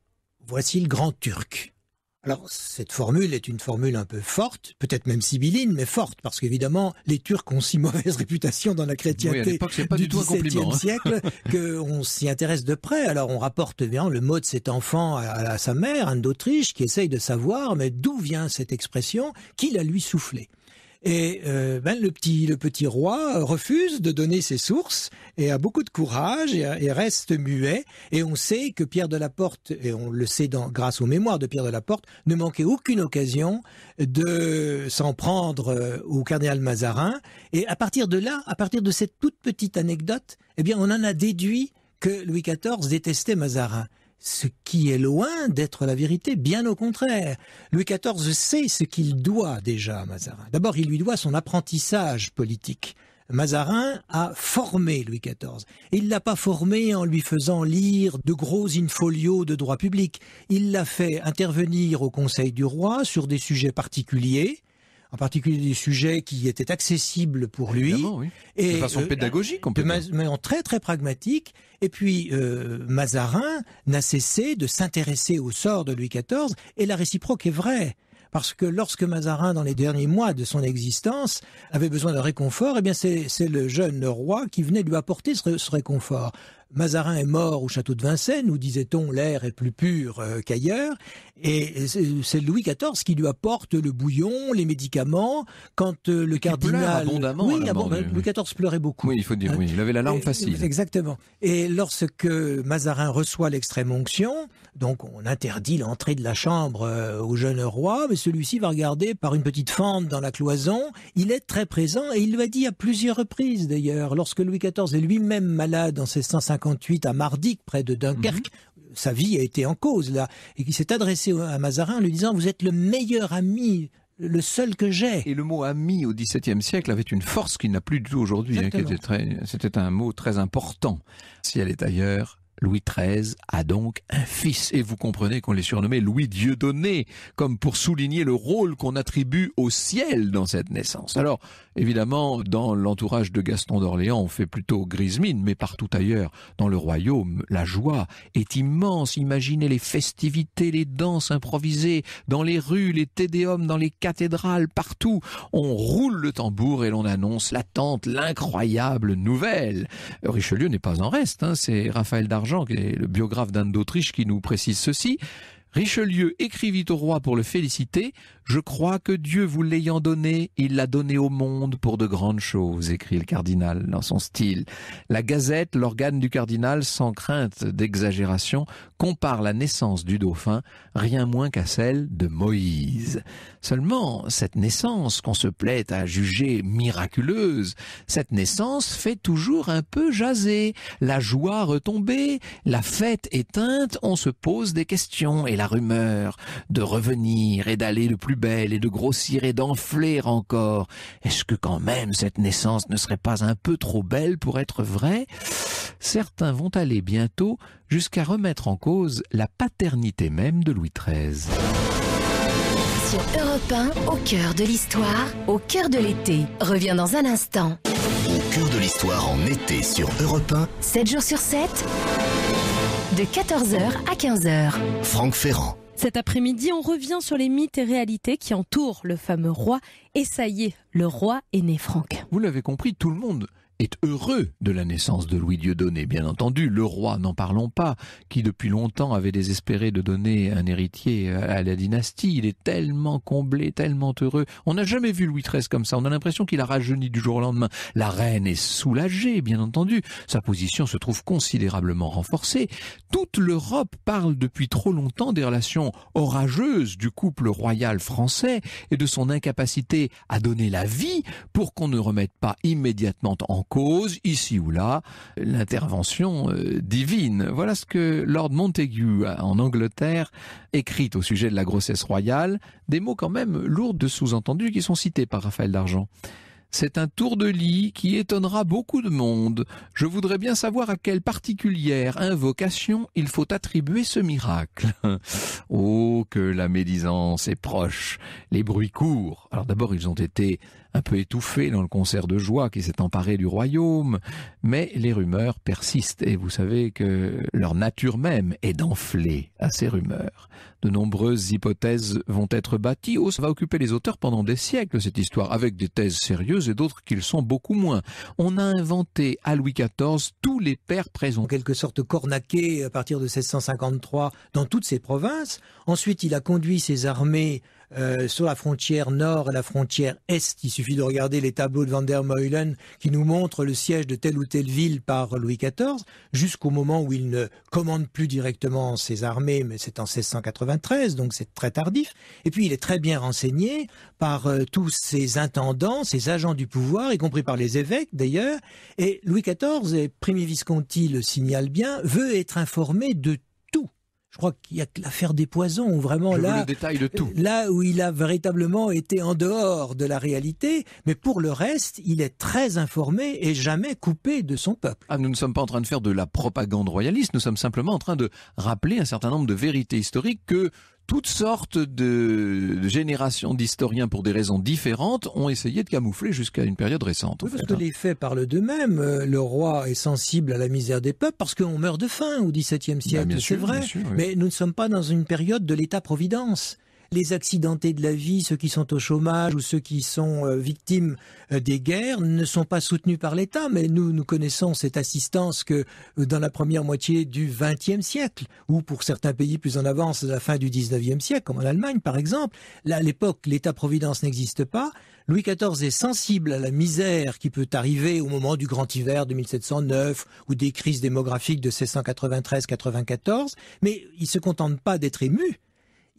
voici le grand Turc ». Alors, cette formule est une formule un peu forte, peut-être même sibylline, mais forte, parce qu'évidemment, les Turcs ont si mauvaise réputation dans la chrétienté du XVIIe siècle qu'on s'y intéresse de près. Alors, on rapporte bien le mot de cet enfant à sa mère, Anne d'Autriche, qui essaye de savoir, mais d'où vient cette expression, qui l'a lui soufflé. Et le petit roi refuse de donner ses sources et a beaucoup de courage et reste muet. Et on sait que Pierre de la Porte, et on le sait grâce aux mémoires de Pierre de la Porte, ne manquait aucune occasion de s'en prendre au cardinal Mazarin. Et à partir de là, à partir de cette toute petite anecdote, eh bien, on en a déduit que Louis XIV détestait Mazarin. Ce qui est loin d'être la vérité, bien au contraire. Louis XIV sait ce qu'il doit déjà à Mazarin. D'abord, il lui doit son apprentissage politique. Mazarin a formé Louis XIV. Et il ne l'a pas formé en lui faisant lire de gros in-folios de droit public. Il l'a fait intervenir au Conseil du roi sur des sujets particuliers, en particulier des sujets qui étaient accessibles pour lui. Oui. Et, de façon pédagogique, on peut dire. Mais en très très pragmatique. Et puis Mazarin n'a cessé de s'intéresser au sort de Louis XIV, et la réciproque est vraie. Parce que lorsque Mazarin, dans les derniers mois de son existence, avait besoin de réconfort, eh bien c'est le jeune roi qui venait lui apporter ce réconfort. Mazarin est mort au château de Vincennes, où, disait-on, l'air est plus pur qu'ailleurs, et c'est Louis XIV qui lui apporte le bouillon, les médicaments, quand le cardinal... pleure abondamment. Oui, Louis XIV pleurait beaucoup. Oui, il faut dire, oui, il avait la langue facile. Exactement. Et lorsque Mazarin reçoit l'extrême onction, donc on interdit l'entrée de la chambre au jeune roi, mais celui-ci va regarder par une petite fente dans la cloison. Il est très présent, et il l'a dit à plusieurs reprises d'ailleurs, lorsque Louis XIV est lui-même malade en 1658 à Mardic, près de Dunkerque, sa vie a été en cause là, et qui s'est adressé à Mazarin en lui disant « Vous êtes le meilleur ami, le seul que j'ai ». Et le mot ami au XVIIe siècle avait une force qu'il n'a plus du tout aujourd'hui. C'était un mot très important. Si elle est ailleurs, Louis XIII a donc un fils, et vous comprenez qu'on l'ait surnommé Louis Dieudonné, comme pour souligner le rôle qu'on attribue au ciel dans cette naissance. Alors, évidemment, dans l'entourage de Gaston d'Orléans, on fait plutôt grise mine, mais partout ailleurs, dans le royaume, la joie est immense. Imaginez les festivités, les danses improvisées, dans les rues, les tédéums, dans les cathédrales, partout. On roule le tambour et l'on annonce l'attente, l'incroyable nouvelle. Richelieu n'est pas en reste, c'est Raphaël d'Argent, qui est le biographe d'Anne d'Autriche, qui nous précise ceci. Richelieu écrivit au roi pour le féliciter. « Je crois que Dieu vous l'ayant donné, il l'a donné au monde pour de grandes choses », écrit le cardinal dans son style. La Gazette, l'organe du cardinal, sans crainte d'exagération, compare la naissance du dauphin rien moins qu'à celle de Moïse. Seulement, cette naissance, qu'on se plaît à juger miraculeuse, cette naissance fait toujours un peu jaser. La joie retombée, la fête éteinte, on se pose des questions, et la rumeur de revenir et d'aller de plus belle et de grossir et d'enfler encore. Est-ce que quand même cette naissance ne serait pas un peu trop belle pour être vraie? Certains vont aller bientôt jusqu'à remettre en cause la paternité même de Louis XIII. Sur Europe 1, au cœur de l'histoire, au cœur de l'été, revient dans un instant. Au cœur de l'histoire en été sur Europe 1, 7 jours sur 7, de 14h à 15h. Franck Ferrand. Cet après-midi, on revient sur les mythes et réalités qui entourent le fameux roi. Et ça y est, le roi est né, Franck. Vous l'avez compris, tout le monde est heureux de la naissance de Louis Dieudonné, bien entendu. Le roi, n'en parlons pas, qui depuis longtemps avait désespéré de donner un héritier à la dynastie. Il est tellement comblé, tellement heureux. On n'a jamais vu Louis XIII comme ça. On a l'impression qu'il a rajeuni du jour au lendemain. La reine est soulagée, bien entendu. Sa position se trouve considérablement renforcée. Toute l'Europe parle depuis trop longtemps des relations orageuses du couple royal français et de son incapacité à donner la vie pour qu'on ne remette pas immédiatement en cause, ici ou là, l'intervention divine. Voilà ce que Lord Montagu, en Angleterre, écrit au sujet de la grossesse royale, des mots quand même lourds de sous-entendus qui sont cités par Raphaël d'Argent. C'est un tour de lit qui étonnera beaucoup de monde. Je voudrais bien savoir à quelle particulière invocation il faut attribuer ce miracle. Oh, que la médisance est proche. Les bruits courent. Alors d'abord, ils ont été un peu étouffés dans le concert de joie qui s'est emparé du royaume, mais les rumeurs persistent et vous savez que leur nature même est d'enfler à ces rumeurs. De nombreuses hypothèses vont être bâties. Ça va occuper les auteurs pendant des siècles, cette histoire, avec des thèses sérieuses et d'autres qui le sont beaucoup moins. On a inventé à Louis XIV tous les pères présents. En quelque sorte cornaqué à partir de 1653 dans toutes ces provinces. Ensuite, il a conduit ses armées sur la frontière nord et la frontière est. Il suffit de regarder les tableaux de Van der Meulen qui nous montrent le siège de telle ou telle ville par Louis XIV, jusqu'au moment où il ne commande plus directement ses armées, mais c'est en 1693, donc c'est très tardif. Et puis il est très bien renseigné par tous ses intendants, ses agents du pouvoir, y compris par les évêques d'ailleurs. Et Louis XIV, et Primi Visconti le signale bien, veut être informé de tout. Je crois qu'il y a que l'affaire des poisons, où vraiment Je veux là, le détail de tout. là où il a véritablement été en dehors de la réalité, mais pour le reste, il est très informé et jamais coupé de son peuple. Ah, nous ne sommes pas en train de faire de la propagande royaliste, nous sommes simplement en train de rappeler un certain nombre de vérités historiques que toutes sortes de générations d'historiens, pour des raisons différentes, ont essayé de camoufler jusqu'à une période récente. Oui, parce que les faits parlent d'eux-mêmes. Le roi est sensible à la misère des peuples parce qu'on meurt de faim au XVIIe siècle, c'est vrai. Bien sûr, oui. Mais nous ne sommes pas dans une période de l'État-providence. Les accidentés de la vie, ceux qui sont au chômage ou ceux qui sont victimes des guerres ne sont pas soutenus par l'État, mais nous connaissons cette assistance que dans la première moitié du XXe siècle, ou pour certains pays plus en avance, à la fin du XIXe siècle, comme en Allemagne par exemple. Là, à l'époque, l'État-providence n'existe pas. Louis XIV est sensible à la misère qui peut arriver au moment du grand hiver de 1709 ou des crises démographiques de 1693-94, mais il se contente pas d'être ému.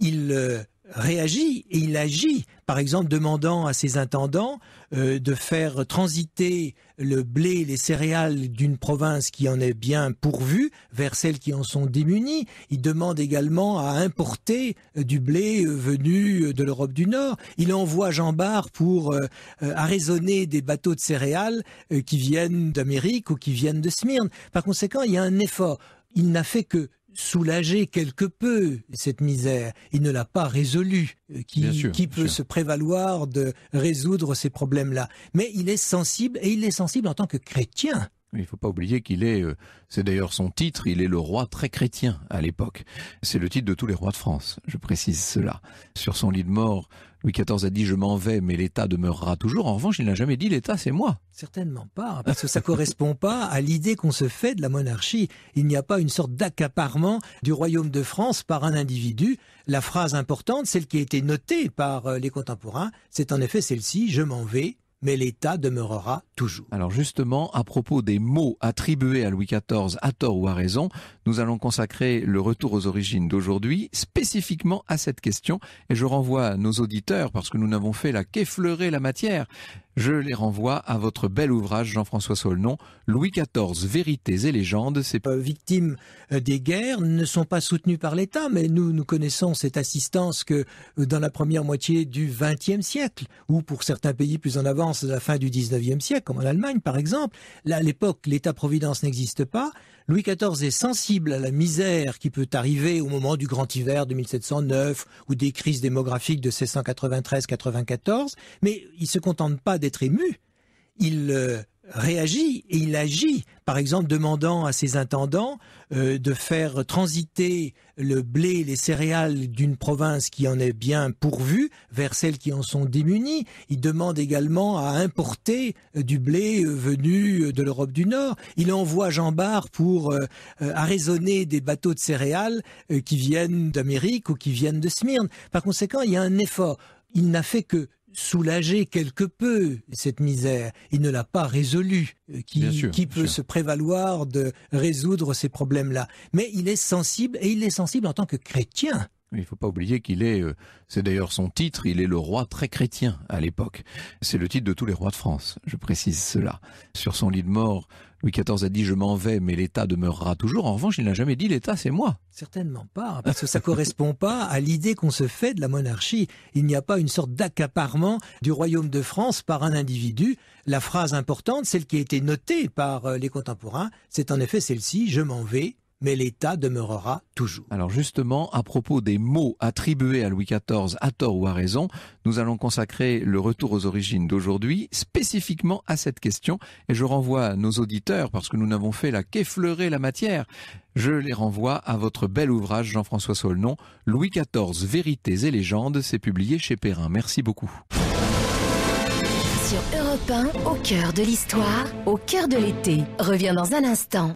Il réagit et il agit, par exemple demandant à ses intendants de faire transiter le blé et les céréales d'une province qui en est bien pourvue vers celles qui en sont démunies. Il demande également à importer du blé venu de l'Europe du Nord. Il envoie Jean Bart pour arraisonner des bateaux de céréales qui viennent d'Amérique ou qui viennent de Smyrne. Par conséquent, il y a un effort. Il n'a fait que soulager quelque peu cette misère. Il ne l'a pas résolue. Qui peut se prévaloir de résoudre ces problèmes-là? Mais il est sensible, et il est sensible en tant que chrétien. Il ne faut pas oublier qu'il est, c'est d'ailleurs son titre, il est le roi très chrétien à l'époque. C'est le titre de tous les rois de France, je précise cela. Sur son lit de mort, Louis XIV a dit « Je m'en vais, mais l'État demeurera toujours ». En revanche, il n'a jamais dit « L'État, c'est moi ». Certainement pas, parce que ça correspond pas à l'idée qu'on se fait de la monarchie. Il n'y a pas une sorte d'accaparement du royaume de France par un individu. La phrase importante, celle qui a été notée par les contemporains, c'est en effet celle-ci « Je m'en vais ». Mais l'État demeurera toujours. Alors justement, à propos des mots attribués à Louis XIV, à tort ou à raison, nous allons consacrer le retour aux origines d'aujourd'hui spécifiquement à cette question. Et je renvoie nos auditeurs, parce que nous n'avons fait là qu'effleurer la matière, je les renvoie à votre bel ouvrage, Jean-François Saulnon, Louis XIV, Vérités et légendes. Ces victimes des guerres ne sont pas soutenues par l'État, mais nous connaissons cette assistance que dans la première moitié du XXe siècle, ou pour certains pays plus en avance, à la fin du XIXe siècle, comme en Allemagne par exemple. Là, à l'époque, l'État-providence n'existe pas. Louis XIV est sensible à la misère qui peut arriver au moment du grand hiver de 1709 ou des crises démographiques de 1693-94, mais il se contente pas d'être ému. Il réagit et il agit, par exemple demandant à ses intendants de faire transiter le blé et les céréales d'une province qui en est bien pourvue vers celles qui en sont démunies. Il demande également à importer du blé venu de l'Europe du Nord. Il envoie Jean Bart pour arraisonner des bateaux de céréales qui viennent d'Amérique ou qui viennent de Smyrne. Par conséquent, il y a un effort. Il n'a fait que soulager quelque peu cette misère. Il ne l'a pas résolue. Qui peut se prévaloir de résoudre ces problèmes-là? Mais il est sensible, et il est sensible en tant que chrétien. Il ne faut pas oublier qu'il est, c'est d'ailleurs son titre, il est le roi très chrétien à l'époque. C'est le titre de tous les rois de France, je précise cela. Sur son lit de mort, Louis XIV a dit « Je m'en vais, mais l'État demeurera toujours ». En revanche, il n'a jamais dit « L'État, c'est moi ». Certainement pas, parce que ça correspond pas à l'idée qu'on se fait de la monarchie. Il n'y a pas une sorte d'accaparement du royaume de France par un individu. La phrase importante, celle qui a été notée par les contemporains, c'est en effet celle-ci « Je m'en vais ». Mais l'État demeurera toujours. Alors justement, à propos des mots attribués à Louis XIV, à tort ou à raison, nous allons consacrer le retour aux origines d'aujourd'hui spécifiquement à cette question. Et je renvoie nos auditeurs, parce que nous n'avons fait là qu'effleurer la matière, je les renvoie à votre bel ouvrage, Jean-François Saulnon, Louis XIV, Vérités et légendes. C'est publié chez Perrin. Merci beaucoup. Sur Europe 1, au cœur de l'histoire, au cœur de l'été. Reviens dans un instant.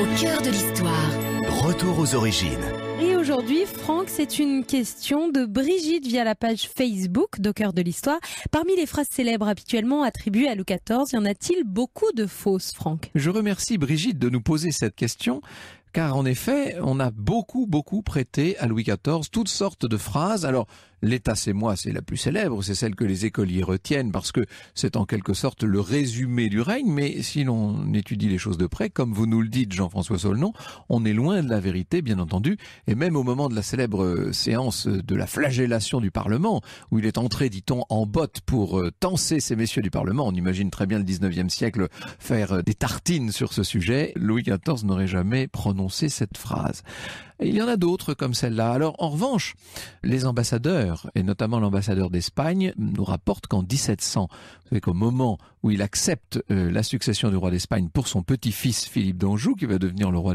Au cœur de l'histoire. Retour aux origines. Et aujourd'hui, Franck, c'est une question de Brigitte via la page Facebook d'Au cœur de l'histoire. Parmi les phrases célèbres habituellement attribuées à Louis XIV, y en a-t-il beaucoup de fausses, Franck? Je remercie Brigitte de nous poser cette question. Car en effet, on a beaucoup prêté à Louis XIV toutes sortes de phrases. Alors, L'État c'est moi, c'est la plus célèbre, c'est celle que les écoliers retiennent parce que c'est en quelque sorte le résumé du règne, mais si l'on étudie les choses de près, comme vous nous le dites Jean-François Solnon, on est loin de la vérité bien entendu, et même au moment de la célèbre séance de la flagellation du Parlement, où il est entré, dit-on, en botte pour tancer ces messieurs du Parlement, on imagine très bien le 19e siècle faire des tartines sur ce sujet, Louis XIV n'aurait jamais prononcé cette phrase. Et il y en a d'autres comme celle-là. Alors, en revanche, les ambassadeurs, et notamment l'ambassadeur d'Espagne, nous rapportent qu'en 1700, vous savez qu'au moment où il accepte la succession du roi d'Espagne pour son petit-fils Philippe d'Anjou, qui va devenir le roi